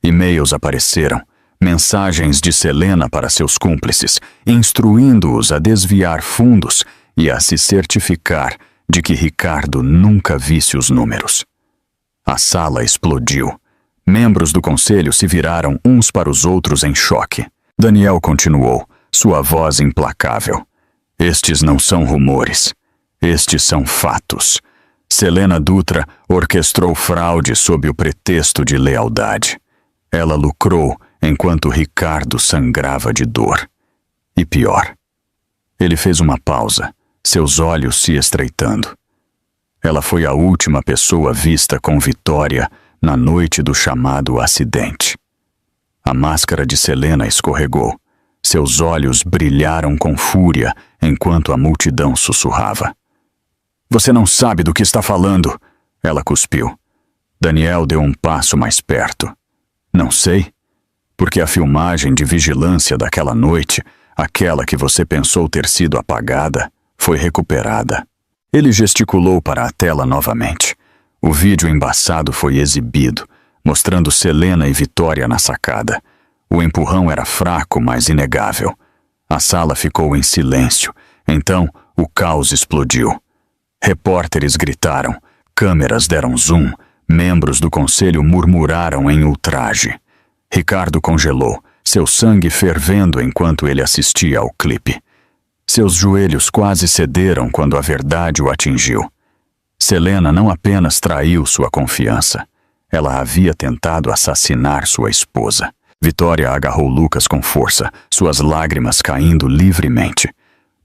S1: E-mails apareceram, mensagens de Selena para seus cúmplices, instruindo-os a desviar fundos e a se certificar de que Ricardo nunca visse os números. A sala explodiu. Membros do conselho se viraram uns para os outros em choque. Daniel continuou, sua voz implacável. Estes não são rumores. Estes são fatos. Selena Dutra orquestrou fraude sob o pretexto de lealdade. Ela lucrou enquanto Ricardo sangrava de dor. E pior. Ele fez uma pausa, seus olhos se estreitando. Ela foi a última pessoa vista com Vitória na noite do chamado acidente. A máscara de Selena escorregou. Seus olhos brilharam com fúria enquanto a multidão sussurrava. Você não sabe do que está falando, ela cuspiu. Daniel deu um passo mais perto. Não sei, porque a filmagem de vigilância daquela noite, aquela que você pensou ter sido apagada, foi recuperada. Ele gesticulou para a tela novamente. O vídeo embaçado foi exibido, mostrando Selena e Vitória na sacada. O empurrão era fraco, mas inegável. A sala ficou em silêncio. Então, o caos explodiu. Repórteres gritaram, câmeras deram zoom, membros do conselho murmuraram em ultraje. Ricardo congelou, seu sangue fervendo enquanto ele assistia ao clipe. Seus joelhos quase cederam quando a verdade o atingiu. Selena não apenas traiu sua confiança, ela havia tentado assassinar sua esposa. Vitória agarrou Lucas com força, suas lágrimas caindo livremente.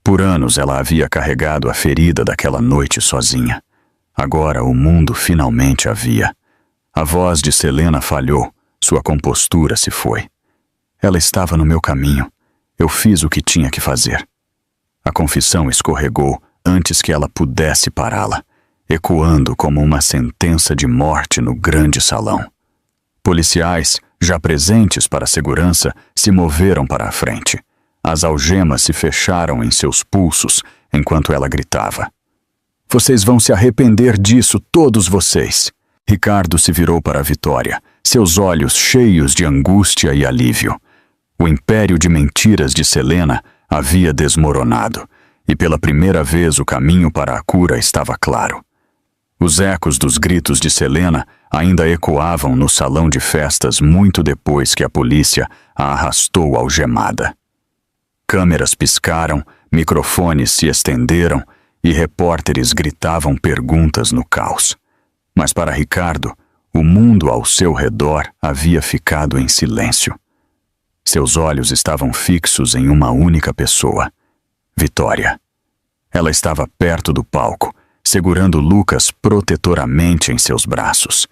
S1: Por anos ela havia carregado a ferida daquela noite sozinha. Agora o mundo finalmente a via. A voz de Selena falhou, sua compostura se foi. Ela estava no meu caminho. Eu fiz o que tinha que fazer. A confissão escorregou antes que ela pudesse pará-la. ecoando como uma sentença de morte no grande salão. Policiais, já presentes para a segurança, se moveram para a frente. As algemas se fecharam em seus pulsos enquanto ela gritava. Vocês vão se arrepender disso, todos vocês! Ricardo se virou para a Vitória, seus olhos cheios de angústia e alívio. O império de mentiras de Selena havia desmoronado, e pela primeira vez o caminho para a cura estava claro. Os ecos dos gritos de Selena ainda ecoavam no salão de festas muito depois que a polícia a arrastou algemada. Câmeras piscaram, microfones se estenderam e repórteres gritavam perguntas no caos. Mas para Ricardo, o mundo ao seu redor havia ficado em silêncio. Seus olhos estavam fixos em uma única pessoa, Vitória. Ela estava perto do palco, segurando Lucas protetoramente em seus braços.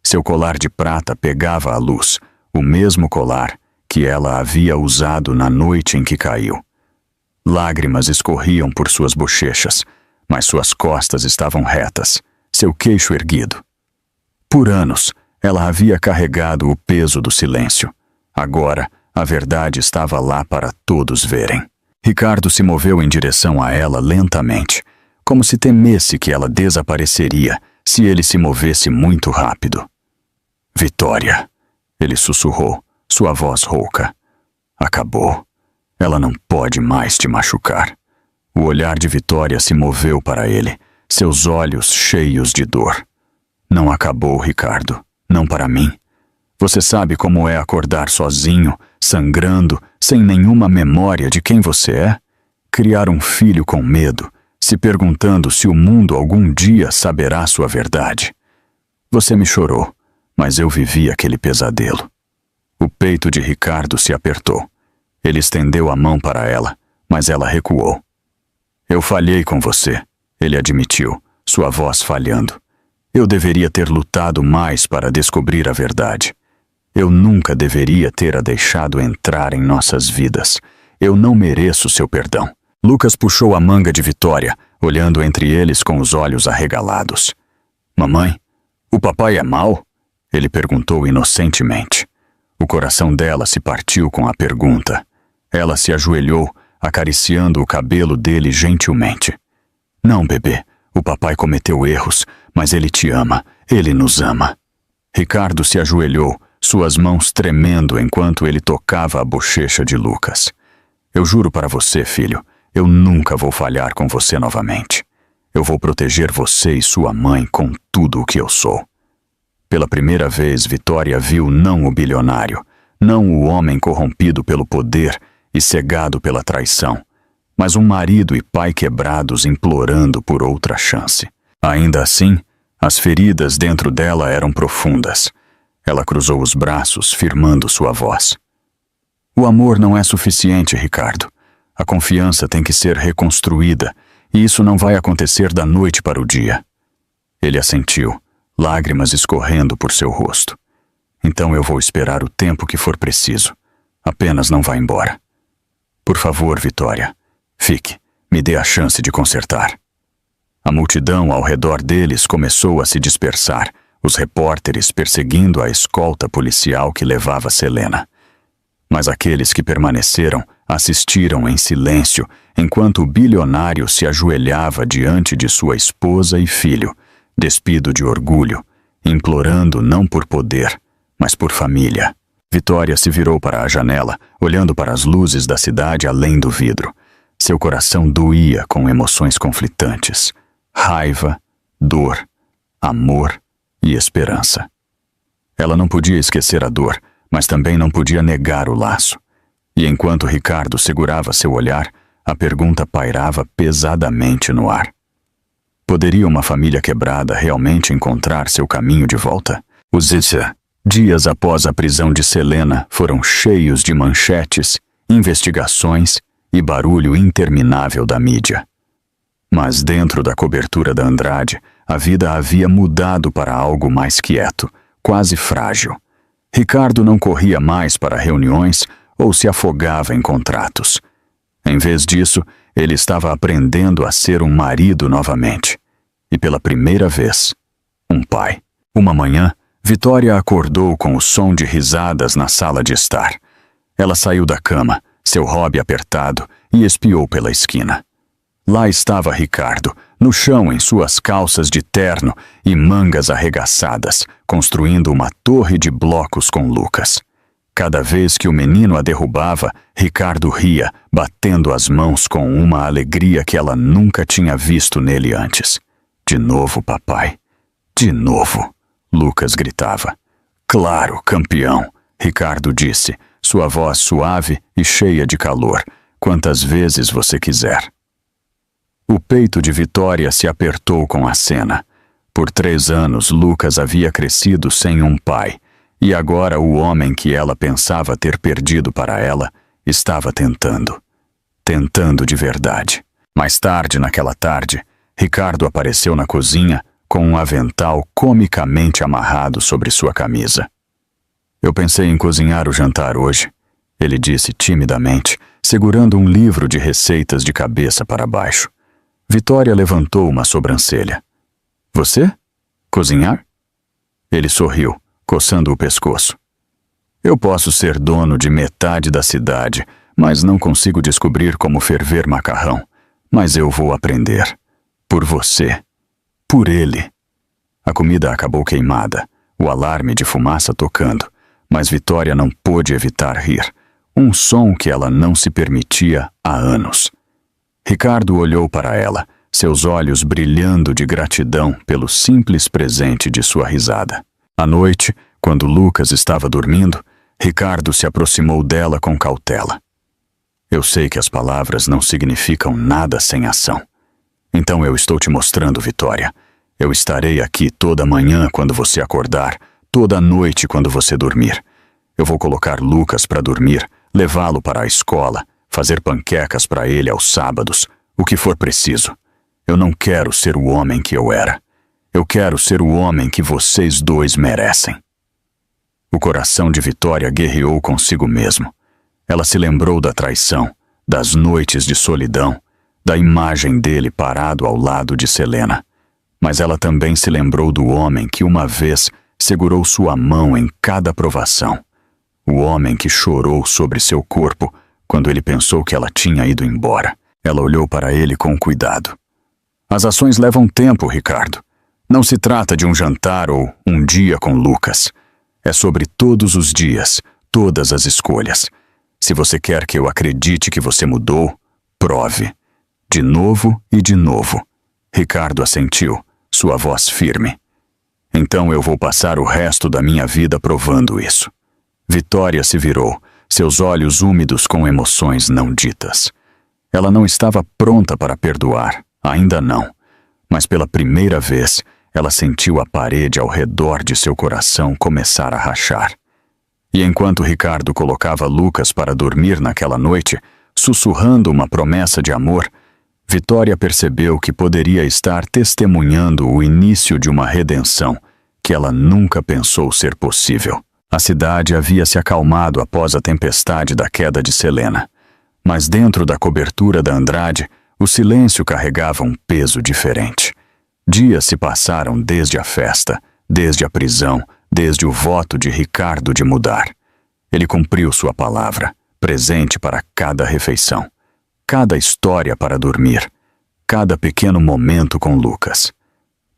S1: Seu colar de prata pegava a luz, o mesmo colar que ela havia usado na noite em que caiu. Lágrimas escorriam por suas bochechas, mas suas costas estavam retas, seu queixo erguido. Por anos, ela havia carregado o peso do silêncio. Agora, a verdade estava lá para todos verem. Ricardo se moveu em direção a ela lentamente, como se temesse que ela desapareceria se ele se movesse muito rápido. Vitória, ele sussurrou, sua voz rouca. Acabou. Ela não pode mais te machucar. O olhar de Vitória se moveu para ele, seus olhos cheios de dor. Não acabou, Ricardo. Não para mim. Você sabe como é acordar sozinho, sangrando, sem nenhuma memória de quem você é? Criar um filho com medo, se perguntando se o mundo algum dia saberá sua verdade. Você me chorou, mas eu vivi aquele pesadelo. O peito de Ricardo se apertou. Ele estendeu a mão para ela, mas ela recuou. Eu falhei com você, ele admitiu, sua voz falhando. Eu deveria ter lutado mais para descobrir a verdade. Eu nunca deveria ter a deixado entrar em nossas vidas. Eu não mereço seu perdão. Lucas puxou a manga de Vitória, olhando entre eles com os olhos arregalados. Mamãe, o papai é mau? Ele perguntou inocentemente. O coração dela se partiu com a pergunta. Ela se ajoelhou, acariciando o cabelo dele gentilmente. Não, bebê, o papai cometeu erros, mas ele te ama, ele nos ama. Ricardo se ajoelhou, suas mãos tremendo enquanto ele tocava a bochecha de Lucas. Eu juro para você, filho, eu nunca vou falhar com você novamente. Eu vou proteger você e sua mãe com tudo o que eu sou. Pela primeira vez, Vitória viu não o bilionário, não o homem corrompido pelo poder e cegado pela traição, mas um marido e pai quebrados implorando por outra chance. Ainda assim, as feridas dentro dela eram profundas. Ela cruzou os braços, firmando sua voz. O amor não é suficiente, Ricardo. A confiança tem que ser reconstruída, e isso não vai acontecer da noite para o dia. Ele assentiu, lágrimas escorrendo por seu rosto. Então eu vou esperar o tempo que for preciso. Apenas não vá embora. Por favor, Vitória, fique, me dê a chance de consertar. A multidão ao redor deles começou a se dispersar, os repórteres perseguindo a escolta policial que levava Selena. Mas aqueles que permaneceram assistiram em silêncio enquanto o bilionário se ajoelhava diante de sua esposa e filho, despido de orgulho, implorando não por poder, mas por família. Vitória se virou para a janela, olhando para as luzes da cidade além do vidro. Seu coração doía com emoções conflitantes: raiva, dor, amor e esperança. Ela não podia esquecer a dor, mas também não podia negar o laço. E enquanto Ricardo segurava seu olhar, a pergunta pairava pesadamente no ar. Poderia uma família quebrada realmente encontrar seu caminho de volta? Os dias após a prisão de Selena foram cheios de manchetes, investigações e barulho interminável da mídia. Mas dentro da cobertura da Andrade, a vida havia mudado para algo mais quieto, quase frágil. Ricardo não corria mais para reuniões ou se afogava em contratos. Em vez disso, ele estava aprendendo a ser um marido novamente. e pela primeira vez, um pai. Uma manhã, Vitória acordou com o som de risadas na sala de estar. Ela saiu da cama, seu hobby apertado, e espiou pela esquina. Lá estava Ricardo, no chão em suas calças de terno e mangas arregaçadas, construindo uma torre de blocos com Lucas. Cada vez que o menino a derrubava, Ricardo ria, batendo as mãos com uma alegria que ela nunca tinha visto nele antes. De novo, papai. De novo, Lucas gritava. Claro, campeão, Ricardo disse, sua voz suave e cheia de calor. Quantas vezes você quiser. O peito de Vitória se apertou com a cena. Por 3 anos, Lucas havia crescido sem um pai, e agora o homem que ela pensava ter perdido para ela estava tentando. Tentando de verdade. Mais tarde, naquela tarde, Ricardo apareceu na cozinha com um avental comicamente amarrado sobre sua camisa. Eu pensei em cozinhar o jantar hoje, ele disse timidamente, segurando um livro de receitas de cabeça para baixo. Vitória levantou uma sobrancelha. Você? Cozinhar? Ele sorriu, coçando o pescoço. Eu posso ser dono de metade da cidade, mas não consigo descobrir como ferver macarrão. Mas eu vou aprender. Por você. Por ele. A comida acabou queimada, o alarme de fumaça tocando, mas Vitória não pôde evitar rir. Um som que ela não se permitia há anos. Ricardo olhou para ela, seus olhos brilhando de gratidão pelo simples presente de sua risada. À noite, quando Lucas estava dormindo, Ricardo se aproximou dela com cautela. Eu sei que as palavras não significam nada sem ação. Então eu estou te mostrando, Vitória. Eu estarei aqui toda manhã quando você acordar, toda noite quando você dormir. Eu vou colocar Lucas para dormir, levá-lo para a escola, fazer panquecas para ele aos sábados, o que for preciso. Eu não quero ser o homem que eu era. Eu quero ser o homem que vocês dois merecem. O coração de Vitória guerreou consigo mesmo. Ela se lembrou da traição, das noites de solidão, da imagem dele parado ao lado de Selena. Mas ela também se lembrou do homem que uma vez segurou sua mão em cada provação. O homem que chorou sobre seu corpo quando ele pensou que ela tinha ido embora. Ela olhou para ele com cuidado. As ações levam tempo, Ricardo. Não se trata de um jantar ou um dia com Lucas. É sobre todos os dias, todas as escolhas. Se você quer que eu acredite que você mudou, prove. De novo e de novo. Ricardo assentiu, sua voz firme. Então eu vou passar o resto da minha vida provando isso. Vitória se virou, seus olhos úmidos com emoções não ditas. Ela não estava pronta para perdoar, ainda não. Mas pela primeira vez, ela sentiu a parede ao redor de seu coração começar a rachar. E enquanto Ricardo colocava Lucas para dormir naquela noite, sussurrando uma promessa de amor, Vitória percebeu que poderia estar testemunhando o início de uma redenção que ela nunca pensou ser possível. A cidade havia se acalmado após a tempestade da queda de Selena, mas dentro da cobertura da Andrade, o silêncio carregava um peso diferente. Dias se passaram desde a festa, desde a prisão, desde o voto de Ricardo de mudar. Ele cumpriu sua palavra, presente para cada refeição, cada história para dormir, cada pequeno momento com Lucas.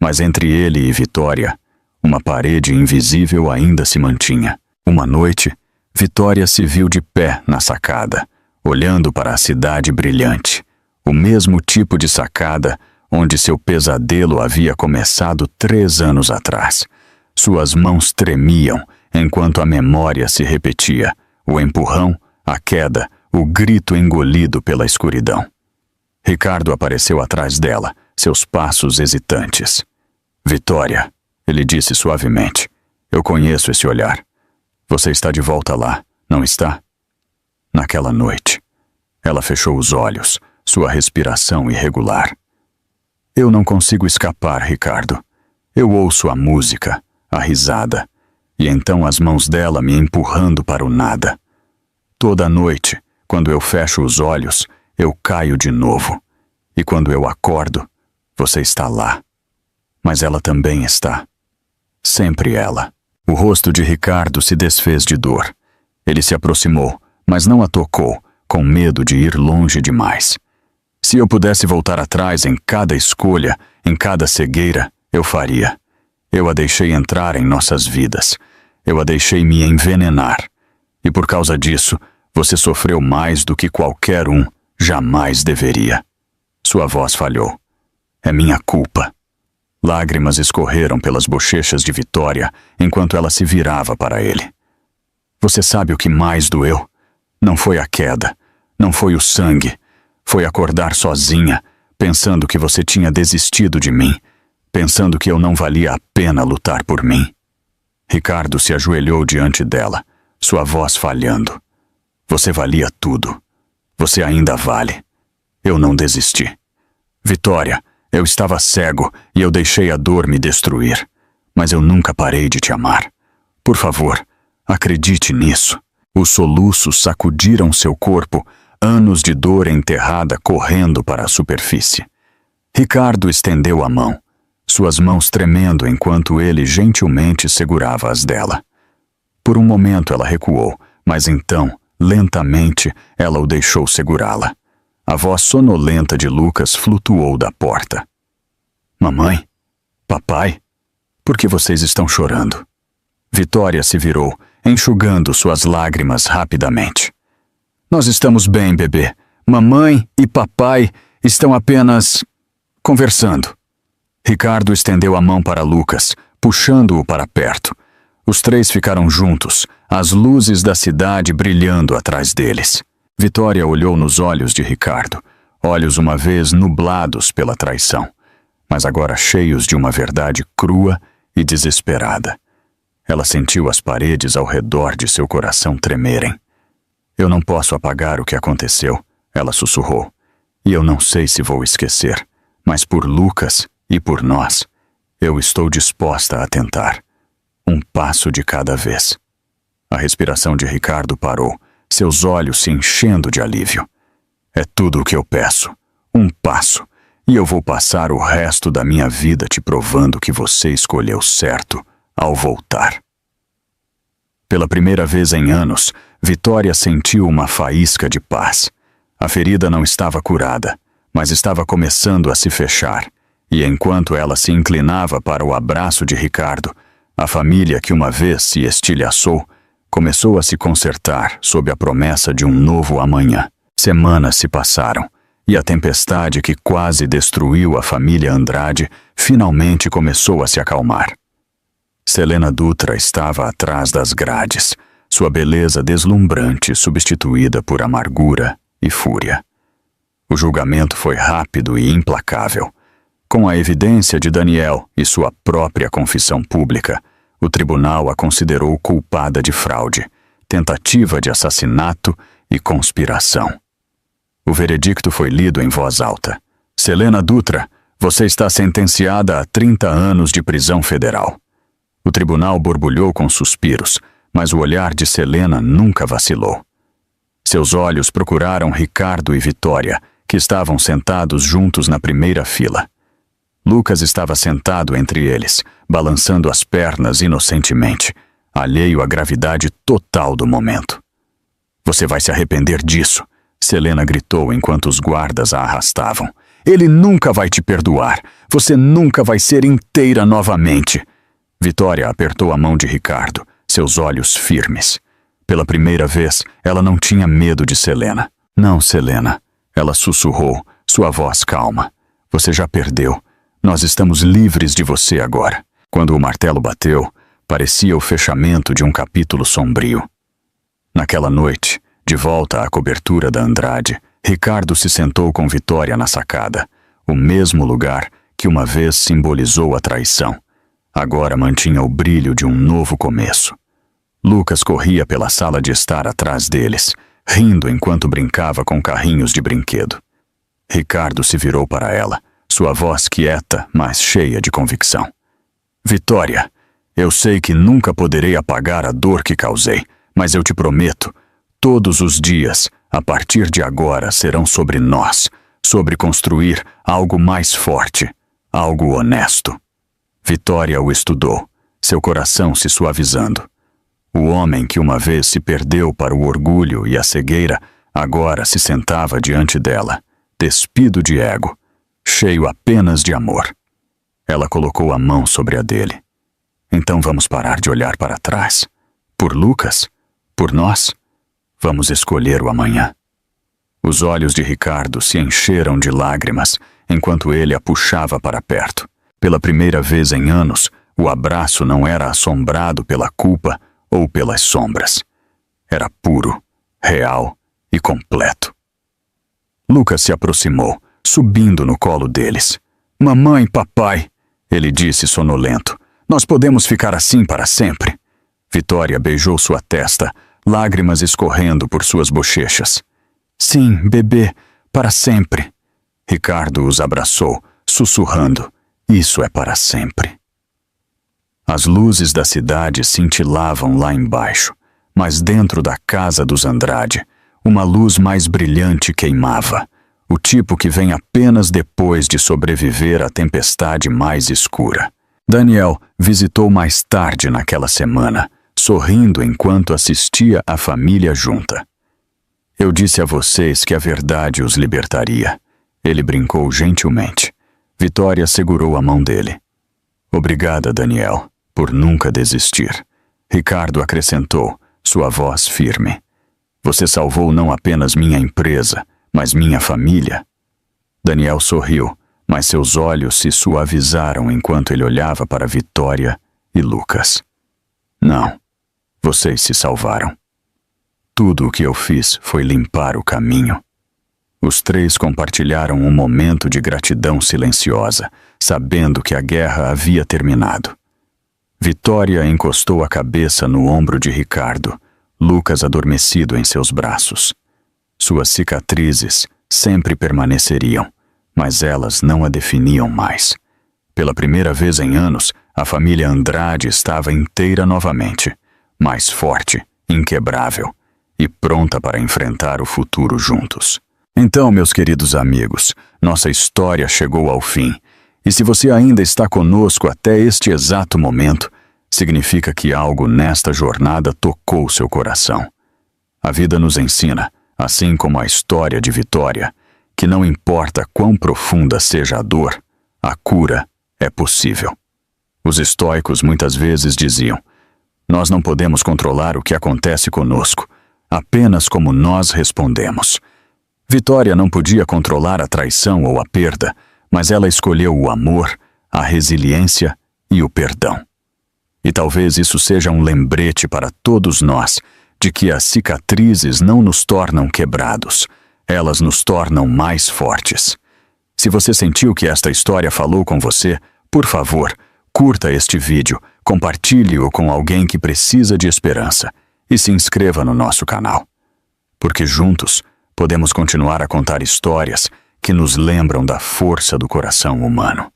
S1: Mas entre ele e Vitória, uma parede invisível ainda se mantinha. Uma noite, Vitória se viu de pé na sacada, olhando para a cidade brilhante, o mesmo tipo de sacada onde seu pesadelo havia começado 3 anos atrás. Suas mãos tremiam enquanto a memória se repetia, o empurrão, a queda, o grito engolido pela escuridão. Ricardo apareceu atrás dela, seus passos hesitantes. Vitória, ele disse suavemente, eu conheço esse olhar. Você está de volta lá, não está? Naquela noite, ela fechou os olhos, sua respiração irregular. Eu não consigo escapar, Ricardo. Eu ouço a música, a risada, e então as mãos dela me empurrando para o nada. Toda noite, quando eu fecho os olhos, eu caio de novo. E quando eu acordo, você está lá, mas ela também está. Sempre ela. O rosto de Ricardo se desfez de dor. Ele se aproximou, mas não a tocou, com medo de ir longe demais. Se eu pudesse voltar atrás em cada escolha, em cada cegueira, eu faria. Eu a deixei entrar em nossas vidas. Eu a deixei me envenenar. E por causa disso, você sofreu mais do que qualquer um jamais deveria. Sua voz falhou. É minha culpa. Lágrimas escorreram pelas bochechas de Vitória enquanto ela se virava para ele. Você sabe o que mais doeu? Não foi a queda, não foi o sangue. Foi acordar sozinha, pensando que você tinha desistido de mim, pensando que eu não valia a pena lutar por mim. Ricardo se ajoelhou diante dela, sua voz falhando. Você valia tudo. Você ainda vale. Eu não desisti. Vitória, eu estava cego e eu deixei a dor me destruir. Mas eu nunca parei de te amar. Por favor, acredite nisso. Os soluços sacudiram seu corpo, anos de dor enterrada correndo para a superfície. Ricardo estendeu a mão, suas mãos tremendo enquanto ele gentilmente segurava as dela. Por um momento ela recuou, mas então, lentamente, ela o deixou segurá-la. A voz sonolenta de Lucas flutuou da porta. Mamãe? Papai? Por que vocês estão chorando? Vitória se virou, enxugando suas lágrimas rapidamente. Nós estamos bem, bebê. Mamãe e papai estão apenas conversando. Ricardo estendeu a mão para Lucas, puxando-o para perto. Os três ficaram juntos, as luzes da cidade brilhando atrás deles. Vitória olhou nos olhos de Ricardo, olhos uma vez nublados pela traição, mas agora cheios de uma verdade crua e desesperada. Ela sentiu as paredes ao redor de seu coração tremerem. Eu não posso apagar o que aconteceu, ela sussurrou. E eu não sei se vou esquecer, mas por Lucas e por nós, eu estou disposta a tentar. Um passo de cada vez. A respiração de Ricardo parou, seus olhos se enchendo de alívio. É tudo o que eu peço. Um passo. E eu vou passar o resto da minha vida te provando que você escolheu certo ao voltar. Pela primeira vez em anos, Vitória sentiu uma faísca de paz. A ferida não estava curada, mas estava começando a se fechar. E enquanto ela se inclinava para o abraço de Ricardo, a família que uma vez se estilhaçou começou a se consertar sob a promessa de um novo amanhã. Semanas se passaram, e a tempestade que quase destruiu a família Andrade finalmente começou a se acalmar. Selena Dutra estava atrás das grades, sua beleza deslumbrante substituída por amargura e fúria. O julgamento foi rápido e implacável. Com a evidência de Daniel e sua própria confissão pública, o tribunal a considerou culpada de fraude, tentativa de assassinato e conspiração. O veredicto foi lido em voz alta. Selena Dutra, você está sentenciada a 30 anos de prisão federal. O tribunal borbulhou com suspiros, mas o olhar de Selena nunca vacilou. Seus olhos procuraram Ricardo e Vitória, que estavam sentados juntos na primeira fila. Lucas estava sentado entre eles, balançando as pernas inocentemente, alheio à gravidade total do momento. Você vai se arrepender disso, Selena gritou enquanto os guardas a arrastavam. Ele nunca vai te perdoar. Você nunca vai ser inteira novamente. Vitória apertou a mão de Ricardo, seus olhos firmes. Pela primeira vez, ela não tinha medo de Selena. Não, Selena, ela sussurrou, sua voz calma. Você já perdeu. Nós estamos livres de você agora. Quando o martelo bateu, parecia o fechamento de um capítulo sombrio. Naquela noite, de volta à cobertura da Andrade, Ricardo se sentou com Vitória na sacada, o mesmo lugar que uma vez simbolizou a traição. Agora mantinha o brilho de um novo começo. Lucas corria pela sala de estar atrás deles, rindo enquanto brincava com carrinhos de brinquedo. Ricardo se virou para ela, sua voz quieta, mas cheia de convicção. Vitória, eu sei que nunca poderei apagar a dor que causei, mas eu te prometo, todos os dias, a partir de agora, serão sobre nós, sobre construir algo mais forte, algo honesto. Vitória o estudou, seu coração se suavizando. O homem que uma vez se perdeu para o orgulho e a cegueira, agora se sentava diante dela, despido de ego, cheio apenas de amor. Ela colocou a mão sobre a dele. Então vamos parar de olhar para trás. Por Lucas? Por nós? Vamos escolher o amanhã. Os olhos de Ricardo se encheram de lágrimas enquanto ele a puxava para perto. Pela primeira vez em anos, o abraço não era assombrado pela culpa ou pelas sombras. Era puro, real e completo. Lucas se aproximou, subindo no colo deles. Mamãe, papai, ele disse sonolento. Nós podemos ficar assim para sempre. Vitória beijou sua testa, lágrimas escorrendo por suas bochechas. Sim, bebê, para sempre. Ricardo os abraçou, sussurrando. Isso é para sempre. As luzes da cidade cintilavam lá embaixo, mas dentro da casa dos Andrade, uma luz mais brilhante queimava, o tipo que vem apenas depois de sobreviver à tempestade mais escura. Daniel visitou mais tarde naquela semana, sorrindo enquanto assistia a família junta. Eu disse a vocês que a verdade os libertaria. Ele brincou gentilmente. Vitória segurou a mão dele. Obrigada, Daniel, por nunca desistir. Ricardo acrescentou, sua voz firme. Você salvou não apenas minha empresa, mas minha família. Daniel sorriu, mas seus olhos se suavizaram enquanto ele olhava para Vitória e Lucas. Não, vocês se salvaram. Tudo o que eu fiz foi limpar o caminho. Os três compartilharam um momento de gratidão silenciosa, sabendo que a guerra havia terminado. Vitória encostou a cabeça no ombro de Ricardo, Lucas adormecido em seus braços. Suas cicatrizes sempre permaneceriam, mas elas não a definiam mais. Pela primeira vez em anos, a família Andrade estava inteira novamente, mais forte, inquebrável e pronta para enfrentar o futuro juntos. Então, meus queridos amigos, nossa história chegou ao fim. E se você ainda está conosco até este exato momento, significa que algo nesta jornada tocou seu coração. A vida nos ensina, assim como a história de Vitória, que não importa quão profunda seja a dor, a cura é possível. Os estoicos muitas vezes diziam: nós não podemos controlar o que acontece conosco, apenas como nós respondemos. Vitória não podia controlar a traição ou a perda, mas ela escolheu o amor, a resiliência e o perdão. E talvez isso seja um lembrete para todos nós de que as cicatrizes não nos tornam quebrados, elas nos tornam mais fortes. Se você sentiu que esta história falou com você, por favor, curta este vídeo, compartilhe-o com alguém que precisa de esperança e se inscreva no nosso canal. Porque juntos podemos continuar a contar histórias que nos lembram da força do coração humano.